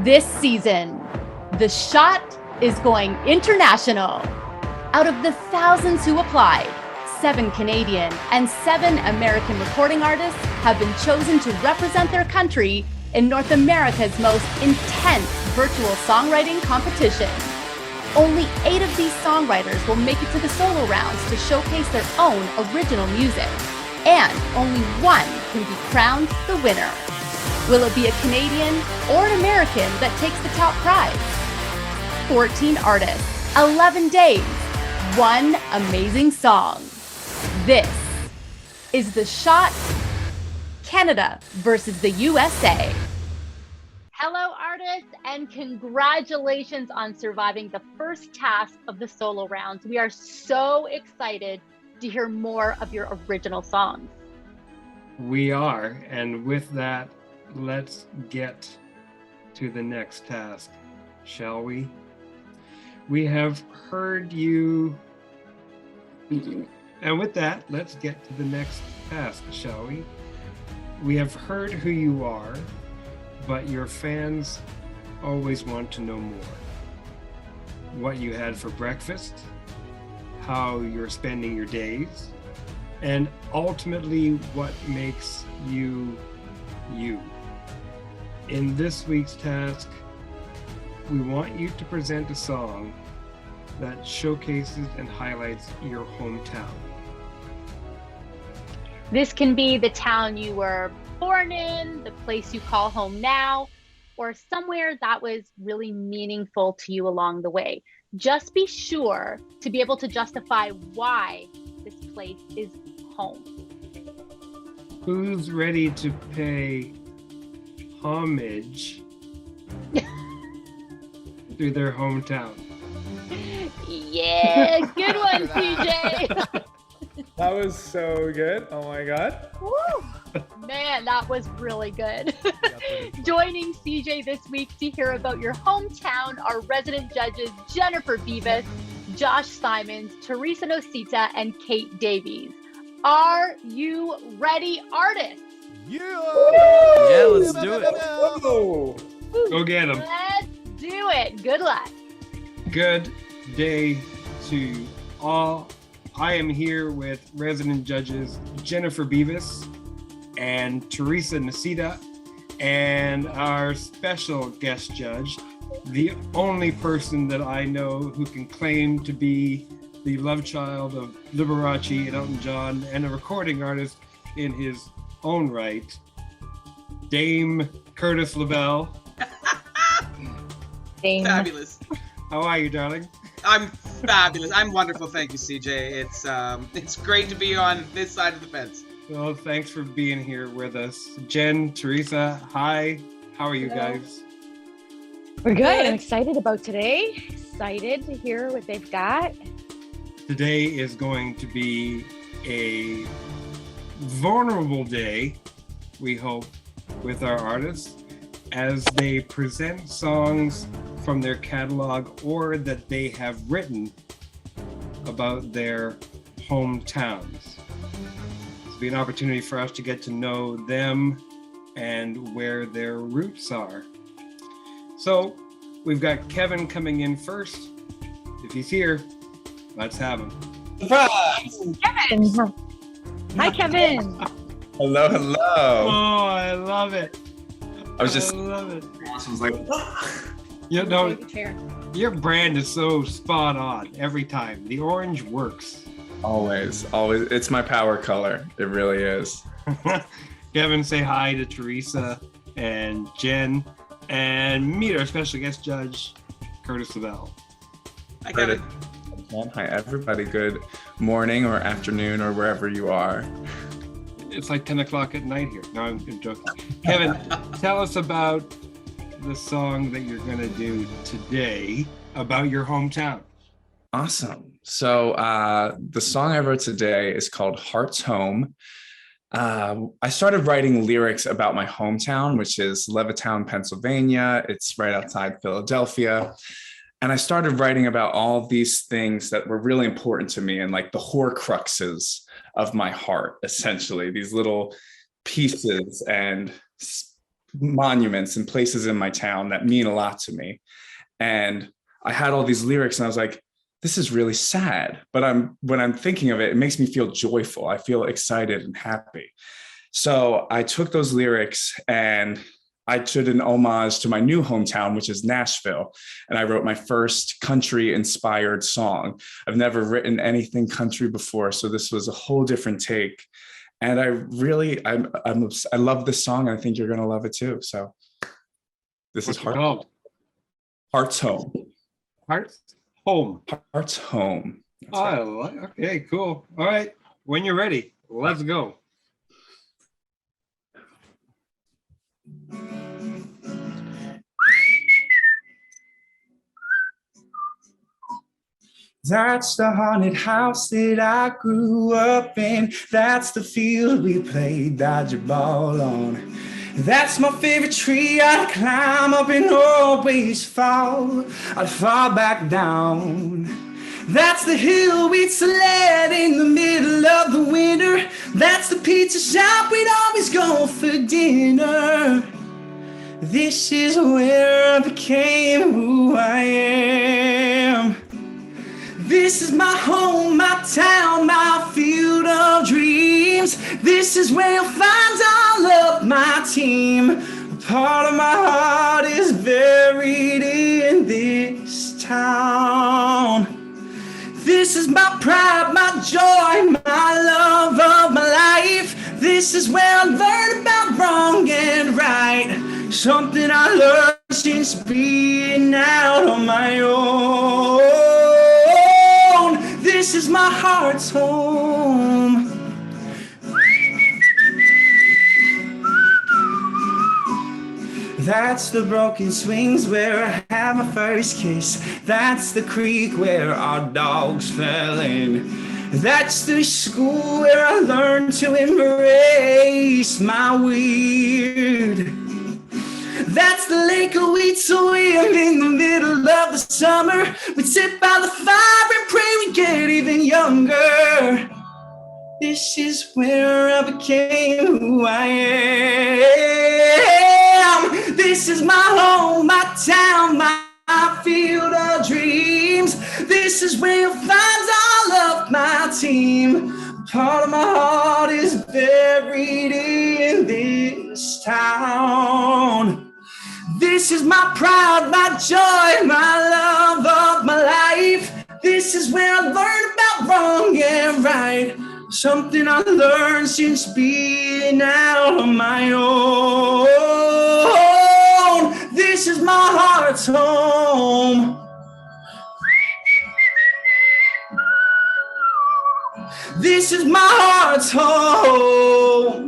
This season, the shot is going international. Out of the thousands who applied, 7 Canadian and 7 American recording artists have been chosen to represent their country in North America's most intense virtual songwriting competition. Only 8 of these songwriters will make it to the solo rounds to showcase their own original music, and only one can be crowned the winner. Will it be a Canadian or an American that takes the top prize? 14 artists, 11 days, one amazing song. This is The Shot, Canada versus the USA. Hello, artists, and congratulations on surviving the first task of the solo rounds. We are so excited to hear more of your original songs. We are, and with that, let's get to the next task, shall we? We have heard you, and with that, let's get to the next task, shall we? We have heard who you are, but your fans always want to know more. What you had for breakfast, how you're spending your days, and ultimately what makes you, you. In this week's task, we want you to present a song that showcases and highlights your hometown. This can be the town you were born in, the place you call home now, or somewhere that was really meaningful to you along the way. Just be sure to be able to justify why this place is home. Who's ready to pay homage to their hometown? Yeah, good one, CJ. That was so good. Oh my God. Woo. Man, that was really good. Joining CJ this week to hear about your hometown are resident judges Jennifer Beavis, Josh Simons, Teresa Nocita, and Kate Davies. Are you ready, artists? Yeah, let's do it. Whoa. Go get them. Let's do it. Good luck. Good day to all. I am here with resident judges Jennifer Beavis and Teresa Nocita, and our special guest judge, the only person that I know who can claim to be the love child of Liberace and Elton John and a recording artist in his own right, Dame Curtis LaBelle. Dame. Fabulous. How are you, darling? I'm fabulous. I'm wonderful. Thank you, CJ. It's great to be on this side of the fence. Well, thanks for being here with us. Jen, Teresa, hi. How are you guys? We're good. I'm excited about today. Excited to hear what they've got. Today is going to be a vulnerable day, we hope, with our artists as they present songs from their catalog or that they have written about their hometowns. This will be an opportunity for us to get to know them and where their roots are. So we've got Kevin coming in first. If he's here, let's have him. Surprise! Kevin. Hi, Kevin. Hello, hello. Oh, I love it. I was love it. I was like, You know, your brand is so spot on every time. The orange works. always. It's my power color. It really is. Kevin, say hi to Teresa and Jen, and meet our special guest judge, Curtis LaBelle. Hi, Kevin. Hi, everybody. Good morning or afternoon or wherever you are. It's like 10 o'clock at night here. No, I'm joking. Kevin, tell us about the song that you're going to do today about your hometown. Awesome. So the song I wrote today is called Heart's Home. I started writing lyrics about my hometown, which is Levittown, Pennsylvania. It's right outside Philadelphia. And I started writing about all these things that were really important to me and like the horcruxes of my heart, essentially, these little pieces and monuments and places in my town that mean a lot to me. And I had all these lyrics and I was like, this is really sad. But when I'm thinking of it, it makes me feel joyful. I feel excited and happy. So I took those lyrics and I did an homage to my new hometown, which is Nashville. And I wrote my first country inspired song. I've never written anything country before. So this was a whole different take. And I love this song. I think you're going to love it too. So this What's is it called? Heart's Home. Hearts Home. Heart's Home. That's Oh, right. okay, cool. All right. When you're ready, let's go. That's the haunted house that I grew up in. That's the field we played dodgeball on. That's my favorite tree. I'd climb up and always fall. I'd fall back down. That's the hill we'd sled in the middle of the winter. That's the pizza shop we'd always go for dinner. This is where I became who I am. This is my home, my town, my field of dreams. This is where you'll find all of my team. A part of my heart is buried in this town. This is my pride, my joy, my love of my life. This is where I learned about wrong and right. Something I learned since being out on my own. This is my heart's home. That's the broken swings where I had my first kiss. That's the creek where our dogs fell in. That's the school where I learned to embrace my weird. That's the lake where we'd swim in the middle of the summer. We'd sit by the fire and pray we'd get even younger. This is where I became who I am. This is my home, my town, my field of dreams. This is where you'll find all of my team. Part of my heart is buried in this town. This is my pride, my joy, my love of my life. This is where I learned about wrong and right. Something I learned since being out on my own. This is my heart's home. This is my heart's home.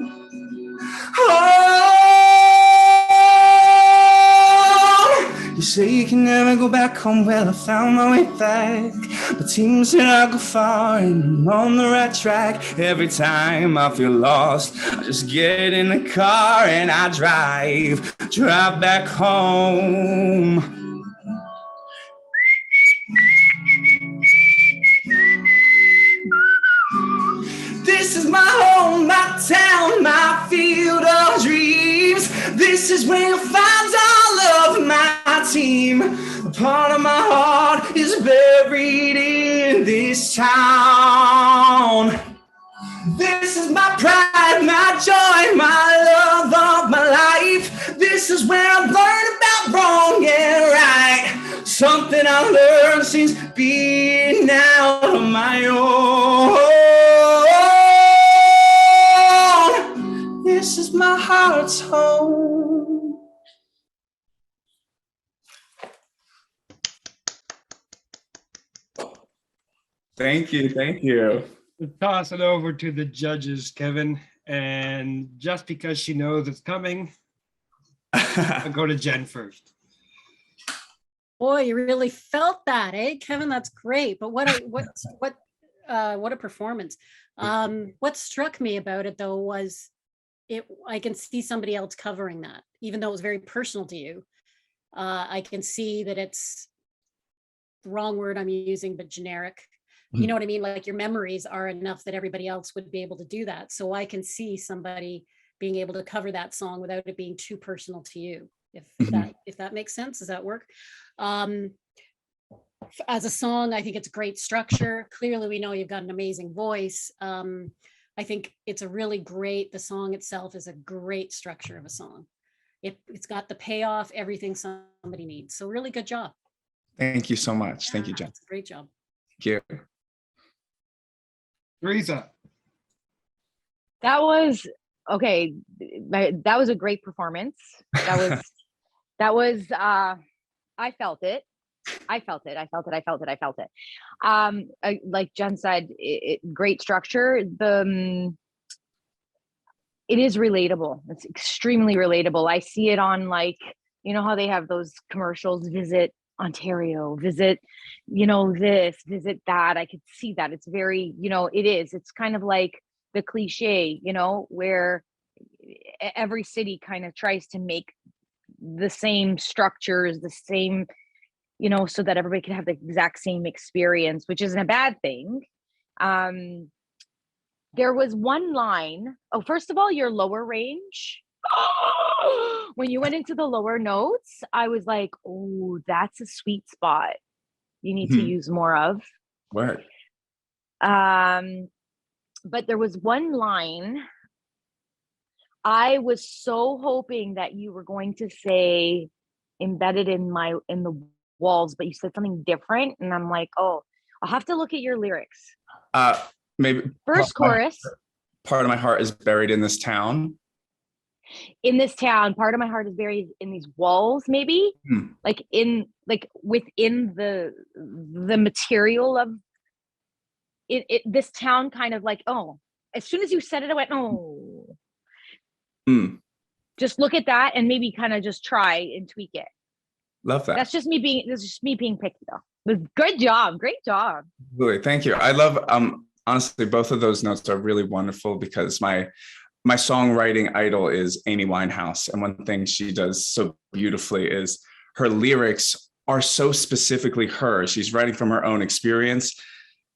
You say you can never go back home. Well, I found my way back, but seems that I go far and I'm on the right track. Every time I feel lost, I just get in the car and I drive back home. This is my home, my town, my field of dreams. This is where you'll find all of my team. A part of my heart is buried in this town. This is my pride, my joy, my love of my life. This is where I learned about wrong and right. Something I learned since being out on my own. This is my heart's home. Thank you, thank you. Toss it over to the judges, Kevin. And just because she knows it's coming, I'll go to Jen first. Boy, you really felt that, eh, Kevin? That's great. But what a performance. What struck me about it though was I can see somebody else covering that, even though it was very personal to you. I can see that it's the wrong word I'm using, but generic. You know what I mean? Like your memories are enough that everybody else would be able to do that. So I can see somebody being able to cover that song without it being too personal to you. Mhm. If that makes sense, does that work? As a song, I think it's great structure. Clearly, we know you've got an amazing voice. I think it's a really great, the song itself is a great structure of a song. It's got the payoff, everything somebody needs. So really good job. Thank you so much. Thank you, Yeah, Jen. it's a great job. Thank you. Teresa. That was okay. That was a great performance. That was I felt it. I felt it. Like Jen said, great structure. It is relatable. It's extremely relatable. I see it on, like, you know how they have those commercials, visit Ontario, visit, this, visit that. I could see that. It's very, it's kind of like the cliche, where every city kind of tries to make the same structures, the same, so that everybody can have the exact same experience, which isn't a bad thing. There was one line. Oh, first of all, your lower range. When you went into the lower notes, I was like, oh, that's a sweet spot you need to Mhm. use more of. Word. But there was one line. I was so hoping that you were going to say embedded in the walls, but you said something different. And I'm like, oh, I'll have to look at your lyrics. Maybe First chorus. Part of my heart is buried in this town. In this town, part of my heart is buried in these walls, maybe like within the material of it. This town kind of like, oh, as soon as you said it, I went, oh. Just look at that and maybe kind of just try and tweak it. Love that. That's just me being picky though. Good job. Great job. Really, thank you. I love honestly, both of those notes are really wonderful because my songwriting idol is Amy Winehouse. And one thing she does so beautifully is her lyrics are so specifically her. She's writing from her own experience,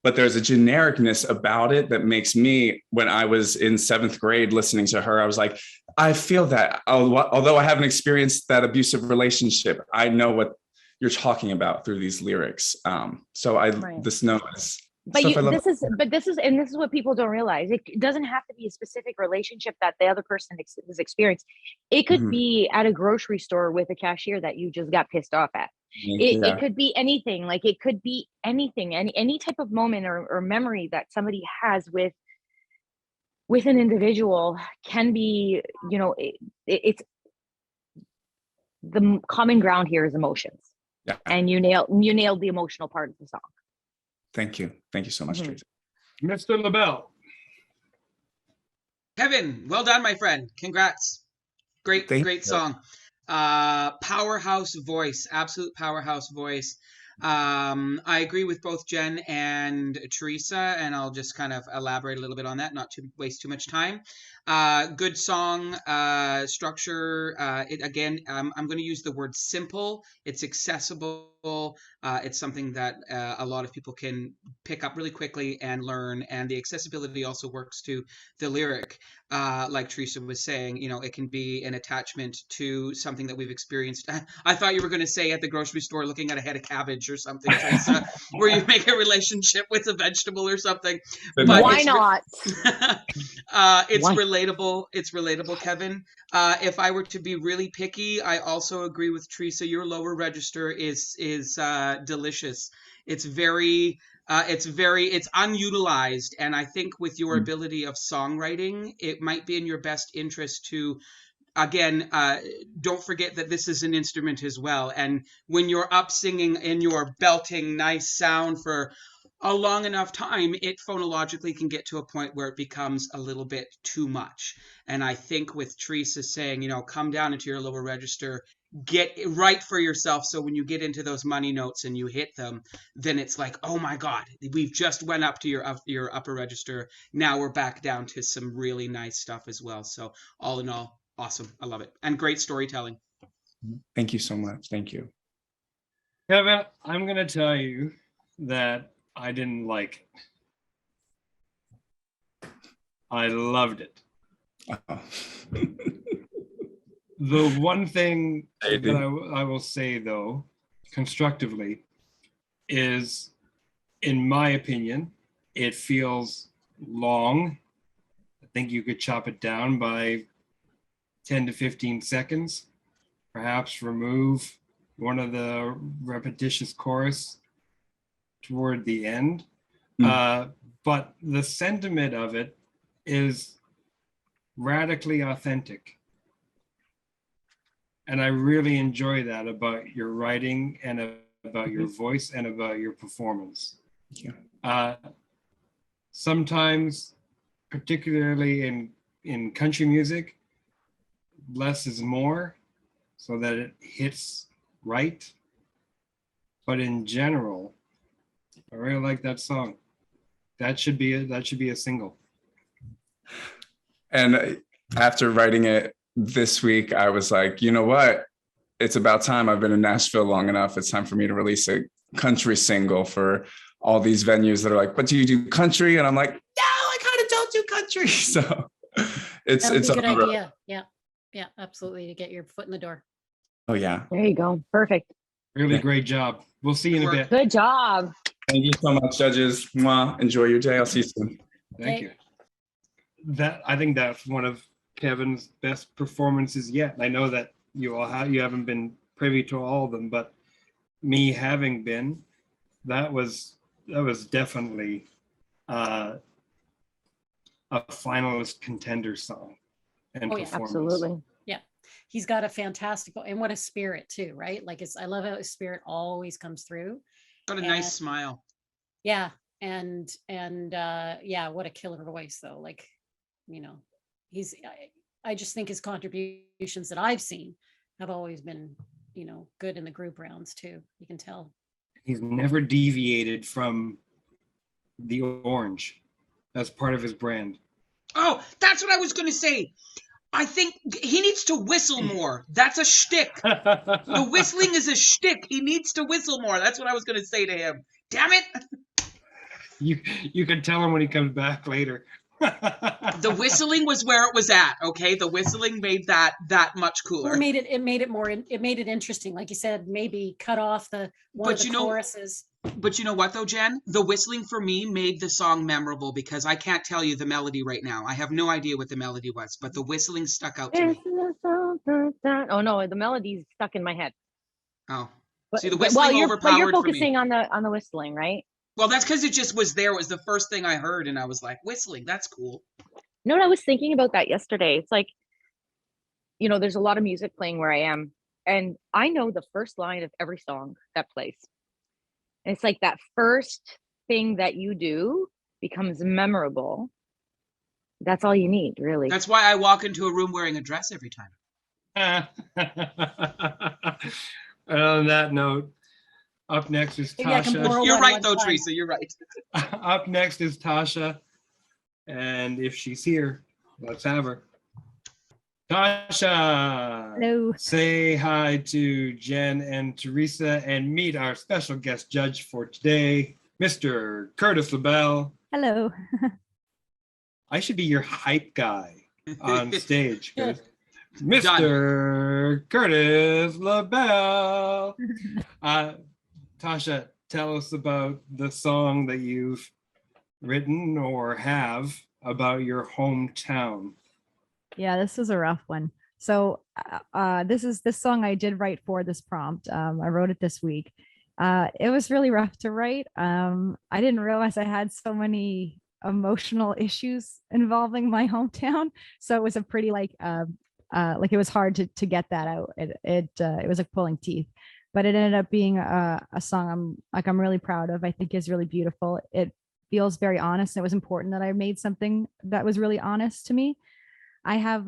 but there's a genericness about it that makes me, when I was in 7th grade listening to her, I was like, I feel that. Although I haven't experienced that abusive relationship, I know what you're talking about through these lyrics. This note is this is what people don't realize. It doesn't have to be a specific relationship that the other person has experienced. It could be at a grocery store with a cashier that you just got pissed off at. It could be anything. Like, it could be anything, any type of moment or memory that somebody has with an individual can be, it's the common ground here is emotions. Yeah. And you nailed the emotional part of the song. Thank you. Thank you so much, Teresa. Mr. LaBelle. Kevin, well done, my friend. Congrats. Great Thank you. song. Powerhouse voice, absolute powerhouse voice. I agree with both Jen and Teresa, and I'll just kind of elaborate a little bit on that, not to waste too much time. Good song, structure. I'm going to use the word simple. It's accessible. It's something that a lot of people can pick up really quickly and learn. And the accessibility also works to the lyric. Like Teresa was saying, it can be an attachment to something that we've experienced. I thought you were going to say at the grocery store looking at a head of cabbage or something, Teresa, where you make a relationship with a vegetable or something. But why not? It's relatable. It's relatable, Kevin. If I were to be really picky, I also agree with Teresa. Your lower register is delicious. It's unutilized, and I think with your ability of songwriting, it might be in your best interest to, again, don't forget that this is an instrument as well. And when you're up singing and you're belting nice sound for a long enough time, it phonologically can get to a point where it becomes a little bit too much. And I think with Teresa saying, come down into your lower register, get it right for yourself, so when you get into those money notes and you hit them, then it's like, oh my God, we've just went up to your upper register. Now we're back down to some really nice stuff as well. So all in all, awesome. I love it. And great storytelling. Thank you so much. Thank you. Kevin, I'm going to tell you that I didn't like it. I loved it. Oh. The one thing Maybe. that I will say, though, constructively, is, in my opinion, it feels long. I think you could chop it down by 10 to 15 seconds, perhaps remove one of the repetitious chorus toward the end. But the sentiment of it is radically authentic. And I really enjoy that about your writing and about your voice and about your performance. Thank you. Sometimes, particularly in country music, less is more, so that it hits right. But in general, I really like that song. That should be a single. And after writing it this week, I was like, you know what? It's about time. I've been in Nashville long enough. It's time for me to release a country single for all these venues that are like, but do you do country? And I'm like, no, I kind of don't do country. So it's That'd be a good on the road. idea. Yeah, absolutely, to get your foot in the door. Oh yeah. There you go. Perfect. Really great job. We'll see you in a bit. Good job. Thank you so much, judges. Mwah. Enjoy your day. I'll see you soon. Thank you. I think that's one of Kevin's best performances yet. I know that you haven't been privy to all of them, but me having been, that was definitely a finalist contender song and Oh, yeah, performance. Absolutely. Yeah, he's got a fantastic, and what a spirit too, right? Like I love how his spirit always comes through. Got a And- nice smile. Yeah, and yeah, what a killer voice though. Like, you know, I just think his contributions that I've seen have always been, you know, good in the group rounds too. You can tell. He's never deviated from the orange. That's part of his brand. Oh, that's what I was going to say. I think he needs to whistle more. That's a shtick. The whistling is a shtick. He needs to whistle more. That's what I was going to say to him. Damn it. You can tell him when he comes back later. The whistling was where it was at. Okay. The whistling made that much Or cooler. it made it interesting. Like you said, maybe cut off one of But the you know- choruses. But you know what though, Jen? The whistling for me made the song memorable because I can't tell you the melody right now. I have no idea what the melody was, but the whistling stuck out to me. Oh no, the melody's stuck in my head. Oh. But, See, the but- whistling you're overpowered for me. focusing on the whistling, right? Well, that's because it just was there. It was the first thing I heard, and I was like, whistling, that's cool. You know what, I was thinking about that yesterday. It's like, you know, there's a lot of music playing where I am, and I know the first line of every song that plays. And it's like that first thing that you do becomes memorable. That's all you need, really. That's why I walk into a room wearing a dress every time. On that note, up next is Maybe I can Tasha. borrow You're one right, one though, time. Teresa. You're right. Up next is Tasha. And if she's here, let's have her. Tasha. Hello. Say hi to Jen and Teresa and meet our special guest judge for today, Mr. Curtis LaBelle. Hello. I should be your hype guy on stage. Good. Mr. Curtis LaBelle. Tasha, tell us about the song that you've written or have about your hometown. Yeah, this is a rough one. So this song I did write for this prompt. I wrote it this week. It was really rough to write. I didn't realize I had so many emotional issues involving my hometown. So it was a pretty like it was hard to get that out. It was like pulling teeth, but it ended up being a song I'm really proud of. I think is really beautiful. It feels very honest. It was important that I made something that was really honest to me. I have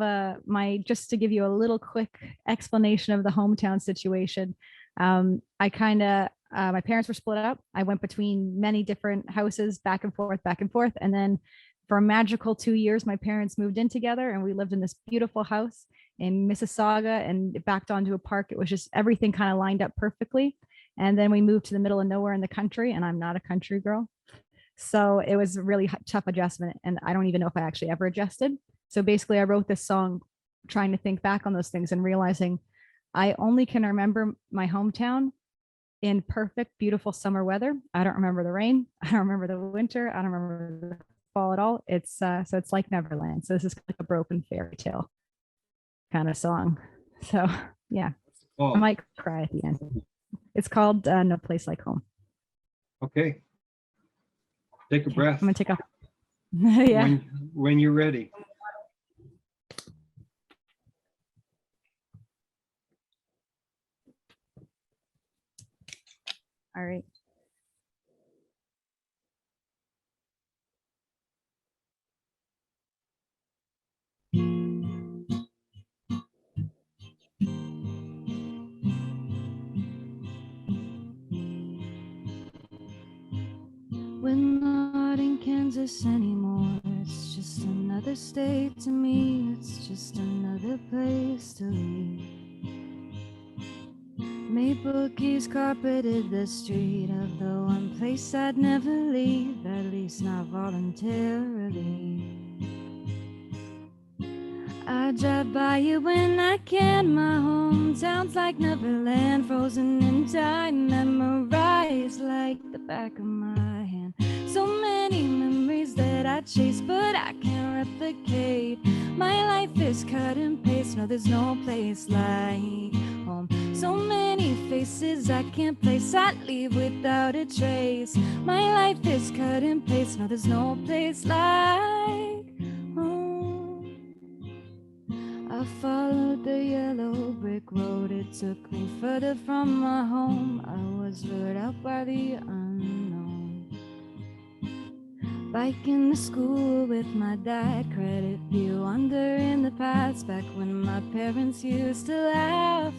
just to give you a little quick explanation of the hometown situation. My parents were split up. I went between many different houses, back and forth. And then for a magical 2 years, my parents moved in together and we lived in this beautiful house in Mississauga and it backed onto a park. It was just everything kind of lined up perfectly. And then we moved to the middle of nowhere in the country, and I'm not a country girl. So it was a really tough adjustment. And I don't even know if I actually ever adjusted. So basically, I wrote this song trying to think back on those things and realizing I only can remember my hometown in perfect, beautiful summer weather. I don't remember the rain. I don't remember the winter. I don't remember the fall at all. It's so it's like Neverland. So this is like a broken fairy tale kind of song. So yeah, I Oh, might cry at the end. It's called No Place Like Home. okay. Take a Okay, breath I'm gonna take off. Yeah. when you're ready. All right. We're not in Kansas anymore. It's just another state to me. It's just another place to leave. Maple keys carpeted the street of the one place I'd never leave, at least not voluntarily. I drive by you when I can. My hometown's like Neverland, frozen in time, memorized like the back of my hand. So many memories that I chase, but I can't replicate. My life is cut and paste, no, there's no place like home. So many faces I can't place, I leave without a trace. My life is cut and paste, no, there's no place like home. I followed the yellow brick road, it took me further from my home. I was lured out by the unknown. Biking to school with my dad, credit view under in the past, back when my parents used to laugh.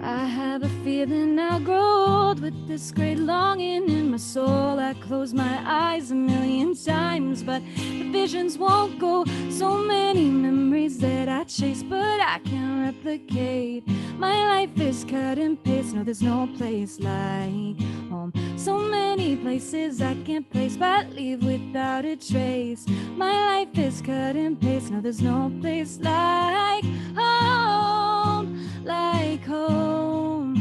I have a feeling I'll grow old with this great longing in my soul. I close my eyes a million times, but the visions won't go. So many memories that I chase, but I can't replicate. My life is cut and paste, no, there's no place like home. So many places I can't place, but leave without a trace. My life is cut and paste, no, there's no place like home. Like home,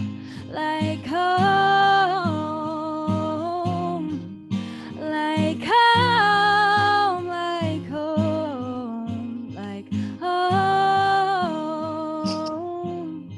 like home, like home, like home, like home.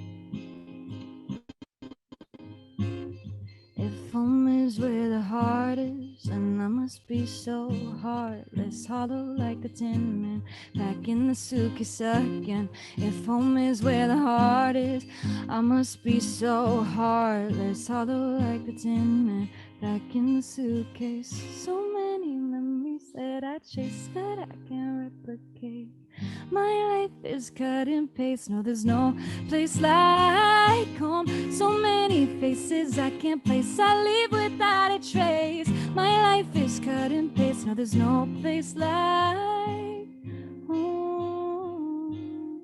If home is where the heart is, then I must be so heartless, hollow like the Tin Man, back in the suitcase again. If home is where the heart is, I must be so heartless, hollow like the Tin Man, back in the suitcase. So many memories that I chase that I can't replicate. My life is cut and paste, no, there's no place like home. So many faces I can't place, I leave without a trace. My life is cut and paste, no, there's no place like home.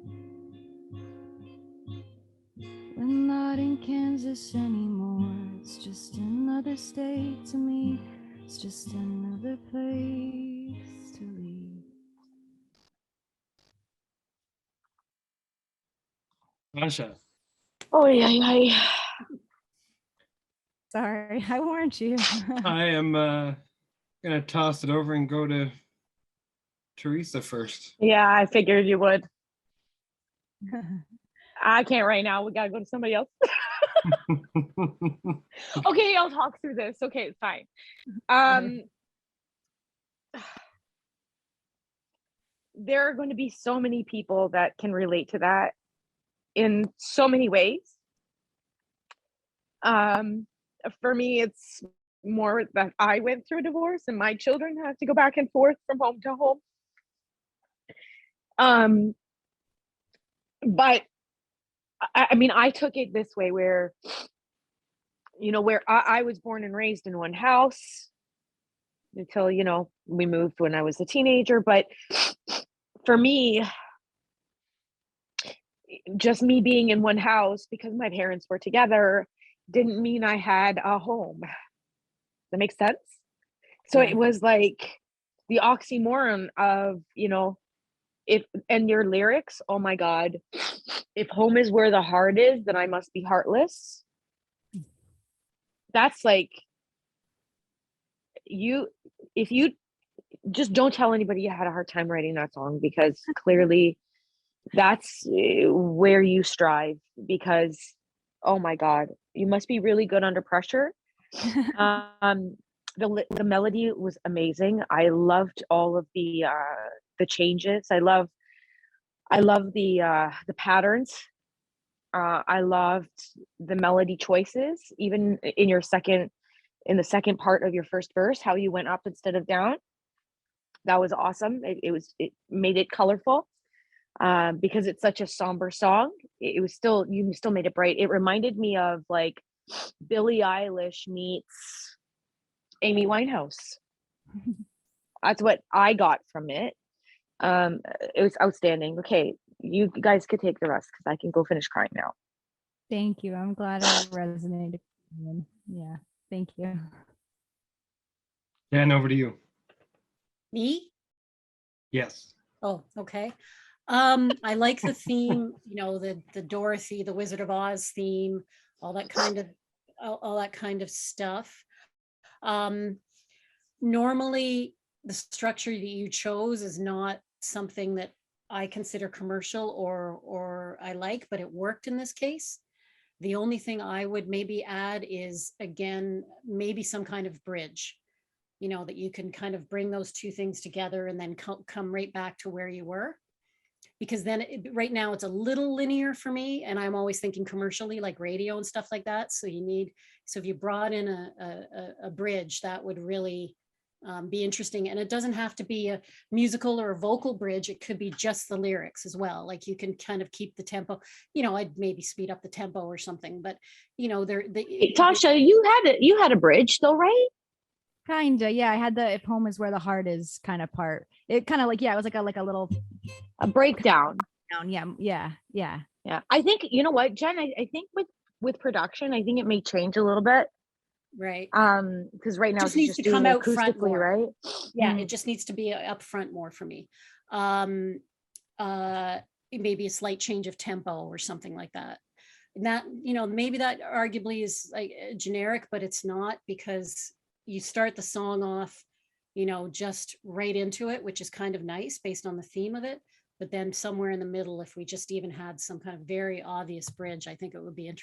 We're not in Kansas anymore. It's just another state to me. It's just another place to leave. Asha, Oh yeah. Sorry, I warned you. I am gonna toss it over and go to Teresa first. Yeah, I figured you would. I can't right now. We gotta go to somebody else. Okay, I'll talk through this. Okay, it's fine. There are going to be so many people that can relate to that in so many ways. For me, it's more that I went through a divorce and my children have to go back and forth from home to home. But I mean, I took it this way where, you know, where I was born and raised in one house until, you know, we moved when I was a teenager. But for me, just me being in one house because my parents were together didn't mean I had a home. That makes sense? So Yeah. it was like, the oxymoron of, you know, if and your lyrics, oh my god, if home is where the heart is, then I must be heartless. That's like, you if you just don't tell anybody you had a hard time writing that song, because clearly that's where you strive, because oh my god, you must be really good under pressure. um the melody was amazing. I loved all of the changes. I love the patterns. I loved the melody choices, even in the second part of your first verse, how you went up instead of down. That was awesome. It made it colorful, because it's such a somber song. It was still, you still made it bright. It reminded me of like Billie Eilish meets Amy Winehouse. That's what I got from it. It was outstanding. Okay, you guys could take the rest because I can go finish crying now. Thank you. I'm glad I resonated. Yeah. Thank you. Jen, over to you. Me? Yes. Oh, okay. I like the theme, you know, the Dorothy, the Wizard of Oz theme, all that kind of stuff. Normally the structure that you chose is not something that I consider commercial or I like, but it worked in this case. The only thing I would maybe add is, again, maybe some kind of bridge, you know, that you can kind of bring those two things together and then come right back to where you were. Because then right now it's a little linear for me, and I'm always thinking commercially, like radio and stuff like that. So if you brought in a bridge, that would really be interesting. And it doesn't have to be a musical or a vocal bridge. It could be just the lyrics as well. Like you can kind of keep the tempo, you know, I'd maybe speed up the tempo or something, but you know, Hey, Tasha, you had a bridge though, right? Kinda, yeah. I had the "if home is where the heart is" kind of part. It kind of like, yeah, it was like a little A breakdown. down. Yeah. Yeah. I think, you know what, Jen, I think with production, I think it may change a little bit. right. Because right now Just she's needs just to doing come it out front acoustically, more. right? Yeah, it just needs to be up front more for me. Maybe a slight change of tempo or something like that. And that, you know, maybe that arguably is like generic, but it's not, because you start the song off, you know, just right into it, which is kind of nice based on the theme of it. But then somewhere in the middle, if we just even had some kind of very obvious bridge, I think it would be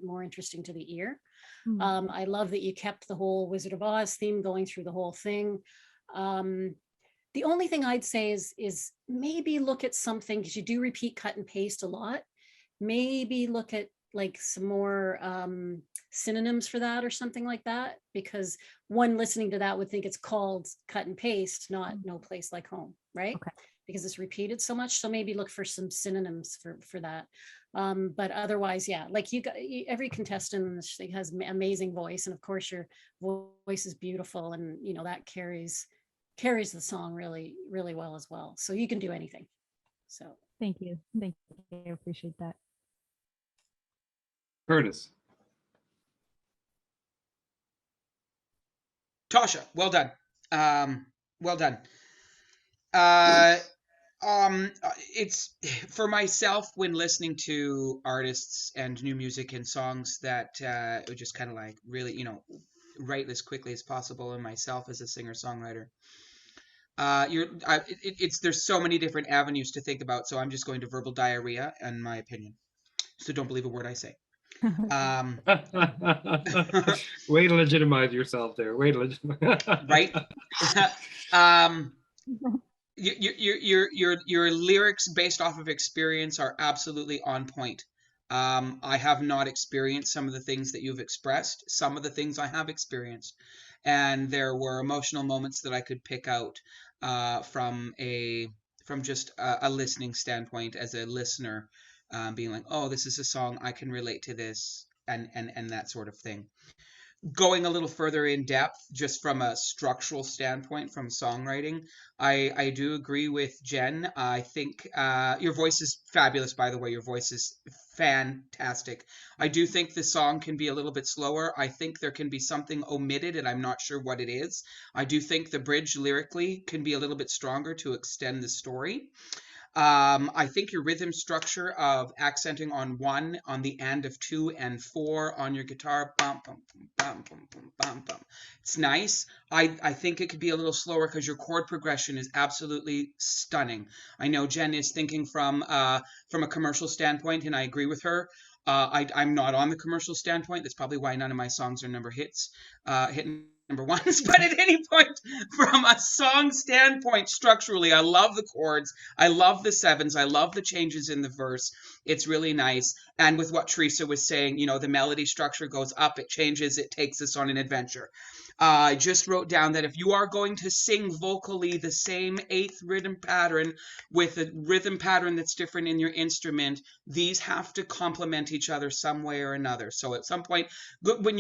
more interesting to the ear. Mm. I love that you kept the whole Wizard of Oz theme going through the whole thing. The only thing I'd say is maybe look at something, because you do repeat cut and paste a lot. Maybe look at like some more synonyms for that or something like that, because one listening to that would think it's called cut and paste, not No Place Like Home, right? Okay. Because it's repeated so much. So maybe look for some synonyms for that. But otherwise, yeah, like every contestant in this thing has amazing voice, and of course your voice is beautiful, and you know that carries the song really, really well as well. So you can do anything. So Thank you. I appreciate that. Curtis. Tasha, well done. Well done. It's for myself, when listening to artists and new music and songs that just kind of like really, you know, write as quickly as possible, and myself as a singer-songwriter. There's so many different avenues to think about, so I'm just going to verbal diarrhea in my opinion. So don't believe a word I say. Way to legitimize yourself there. Way to legitimize. Right? Your lyrics based off of experience are absolutely on point. I have not experienced some of the things that you've expressed. Some of the things I have experienced, and there were emotional moments that I could pick out from just a listening standpoint, as a listener, being like, oh, this is a song, I can relate to this, and that sort of thing. going a little further in depth, just from a structural standpoint, from songwriting, I do agree with Jen. I think your voice is fabulous, by the way. Your voice is fantastic. I do think the song can be a little bit slower. I think there can be something omitted, and I'm not sure what it is. I do think the bridge lyrically can be a little bit stronger to extend the story. I think your rhythm structure of accenting on one, on the and of two and four on your guitar, bum, bum, bum, bum, bum, bum, bum. It's nice. I think it could be a little slower because your chord progression is absolutely stunning. I know Jen is thinking from a commercial standpoint, and I agree with her. I'm not on the commercial standpoint. That's probably why none of my songs are hitting number ones. But at any point, from a song standpoint, structurally, I love the chords. I love the sevens. I love the changes in the verse. It's really nice. And with what Teresa was saying, the melody structure goes up, it changes, it takes us on an adventure. I just wrote down that if you are going to sing vocally the same eighth rhythm pattern with a rhythm pattern that's different in your instrument, these have to complement each other some way or another. So at some point,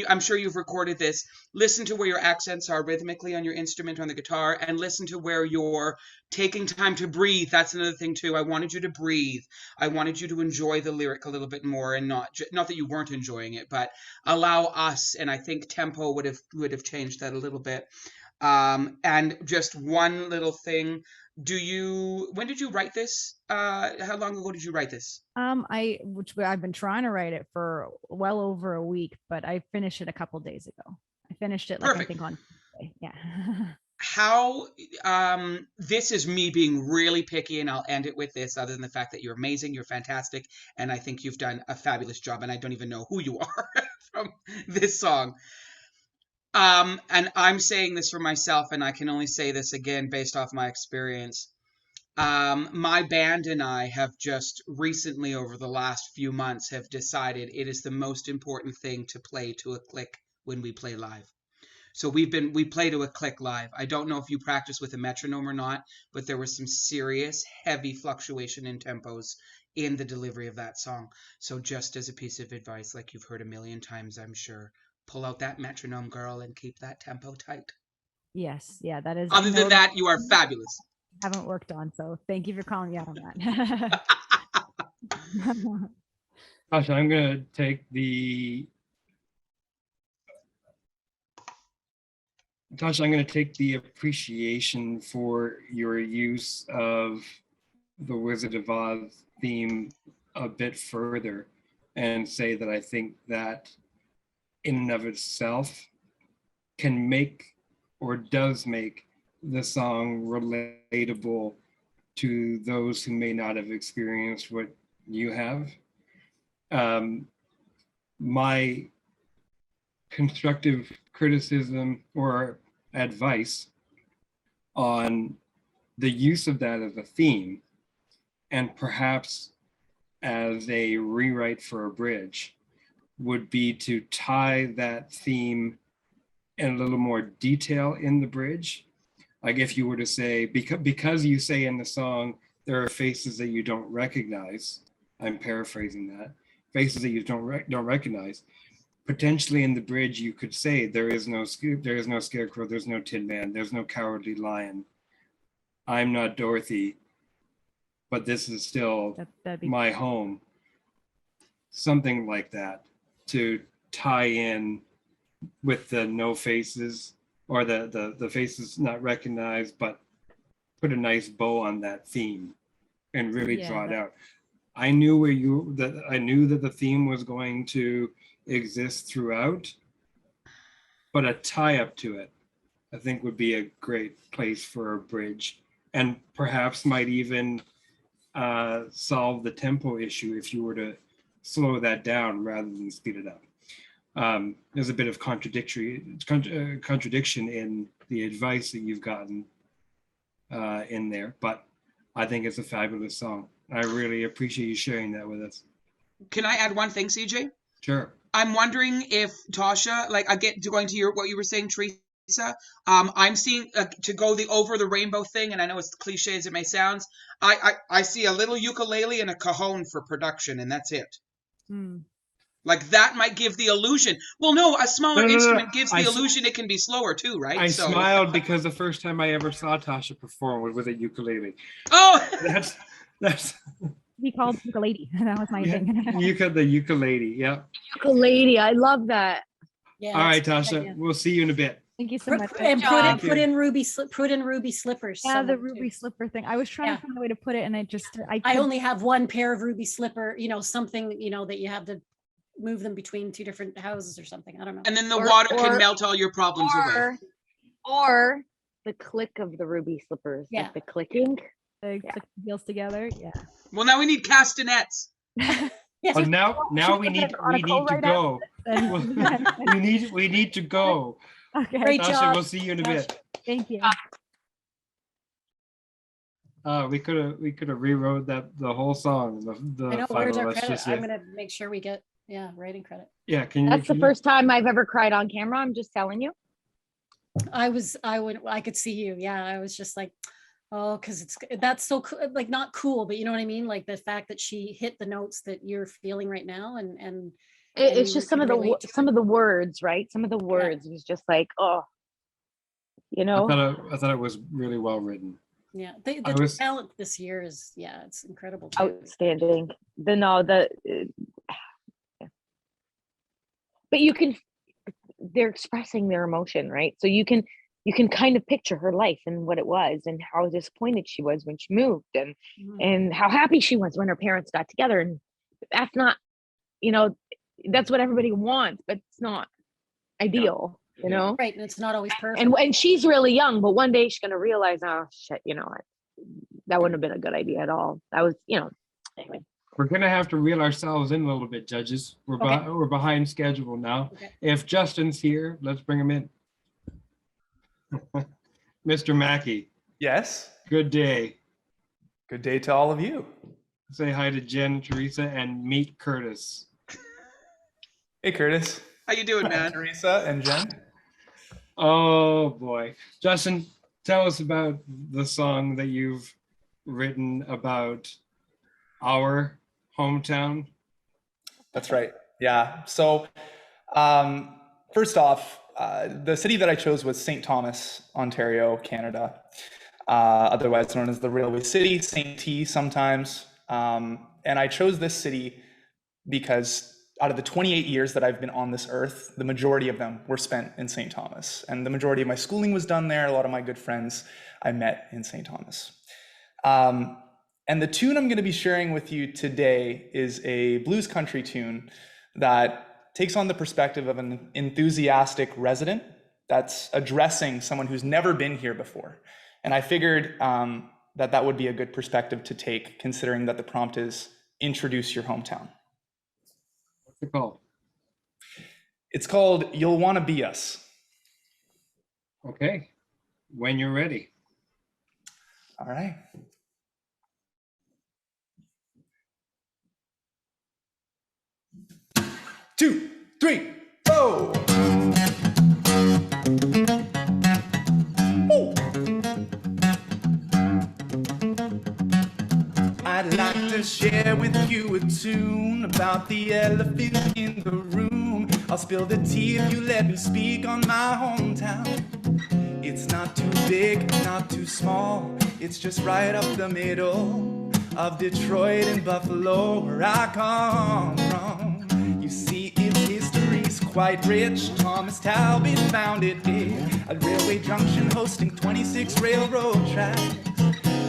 I'm sure you've recorded this, listen to where your accents are rhythmically on your instrument on the guitar, and listen to where you're taking time to breathe. That's another thing too. I wanted you to breathe. I wanted you to enjoy the lyric a little bit more, and not that you weren't enjoying it, but allow us. And I think tempo would have changed that a little bit. And just one little thing. When did you write this? How long ago did you write this? I've been trying to write it for well over a week, but I finished it a couple days ago. I finished it Perfect. I think on Tuesday. Yeah. How this is me being really picky, and I'll end it with this, other than the fact that you're amazing, you're fantastic, and I think you've done a fabulous job, and I don't even know who you are from this song. And I'm saying this for myself, and I can only say this again based off my experience. My band and I have just recently, over the last few months, have decided it is the most important thing to play to a click when we play live. So we play to a click live. I don't know if you practice with a metronome or not, but there was some serious heavy fluctuation in tempos in the delivery of that song. So just as a piece of advice, like you've heard a million times, I'm sure, pull out that metronome, girl, and keep that tempo tight. Yes. Yeah, that is. Other than that, you are fabulous. Haven't worked on, so thank you for calling me out on that. Tasha, I'm going to take the appreciation for your use of the Wizard of Oz theme a bit further and say that I think that in and of itself can make, or does make, the song relatable to those who may not have experienced what you have. My constructive criticism or advice on the use of that as a theme, and perhaps as a rewrite for a bridge, would be to tie that theme in a little more detail in the bridge. Like if you were to say, because you say in the song, there are faces that you don't recognize, I'm paraphrasing that, faces that you don't recognize, potentially in the bridge you could say, there is no Scarecrow, there's no Tin Man, there's no Cowardly Lion, I'm not Dorothy, but this is still my home. Something like that, to tie in with the no faces, or the faces not recognized, but put a nice bow on that theme and really draw it out. I knew that the theme was going to exist throughout, but a tie-up to it, I think, would be a great place for a bridge, and perhaps might even solve the tempo issue if you were to slow that down rather than speed it up. There's a bit of contradiction in the advice that you've gotten in there, but I think it's a fabulous song. I really appreciate you sharing that with us. Can I add one thing, CJ? Sure. I'm wondering if Tasha, going to what you were saying, Teresa, I'm seeing to go over the rainbow thing, and I know it's cliche as it may sound, I see a little ukulele and a cajon for production, and that's it. Like that might give the illusion. Well, no, a smaller No. instrument gives the I- illusion it can be slower too, right? I smiled because the first time I ever saw Tasha perform was with a ukulele. Oh, That's He called ukulele. That was my yeah, thing. the ukulele. Yeah. Ukulele, I love that. Yeah. All right, that's a good Tasha. idea. We'll see you in a bit. Thank you so much. And job. put in ruby slippers. Yeah, the somewhere, too. ruby slipper thing. I was trying Yeah. to find a way to put it, and I I couldn't- only have one pair of ruby slipper, something, that you have to move them between two different houses or something. I don't know. and then the Or- water can or- melt all your problems away. Or the click of the ruby slippers, Yeah. like the clicking. the Yeah. click the heels together. Yeah. Well, now we need castanets. Yes. But now we we need get on a call to right go. And- we need to go. okay. Great Tasha, job. we'll see you in a bit. Thank you. We could have rewrote the whole song. The I know, where's final. our Let's credit? just I'm say. gonna make sure we get, writing credit. Yeah, can you? That's the can you- first time I've ever cried on camera. I'm just telling you. I could see you. Yeah. I was just like, oh, cause that's so like not cool, but you know what I mean? Like the fact that she hit the notes that you're feeling right now. And It's you just some of could the relate to some of the words, right? Some of the words was just like, oh, I thought it was really well written. yeah, I the was- talent this year is, it's incredible. too. outstanding. But they're expressing their emotion, right? So you can kind of picture her life and what it was and how disappointed she was when she moved Mhm. and how happy she was when her parents got together. And that's not, that's what everybody wants, but it's not ideal, Yeah. Right, and it's not always perfect. and she's really young, but one day she's going to realize, oh shit, that wouldn't have been a good idea at all. That was, anyway. We're gonna have to reel ourselves in a little bit, judges. Okay. We're behind schedule now. Okay. If Justin's here, let's bring him in. Mr. Mackey, Yes. good day. Good day to all of you. Say hi to Jen, Teresa, and meet Curtis. Hey, Curtis. How you doing, man? Teresa and Jen. Oh boy, Justin, tell us about the song that you've written about our hometown. That's right. Yeah. So, first off, the city that I chose was St. Thomas, Ontario, Canada, otherwise known as the Railway City, St. T sometimes. And I chose this city because out of the 28 years that I've been on this earth, the majority of them were spent in St. Thomas. And the majority of my schooling was done there. A lot of my good friends I met in St. Thomas. And the tune I'm going to be sharing with you today is a blues country tune that takes on the perspective of an enthusiastic resident that's addressing someone who's never been here before. And I figured that would be a good perspective to take, considering that the prompt is introduce your hometown. What's it called? It's called You'll Wanna Be Us. Okay, when you're ready. All right. Two, three, four. Woo. I'd like to share with you a tune about the elephant in the room. I'll spill the tea if you let me speak on my hometown. It's not too big, not too small. It's just right up the middle of Detroit and Buffalo, where I come from. You see, its history's quite rich. Thomas Talbot founded it at Railway Junction, hosting 26 railroad tracks.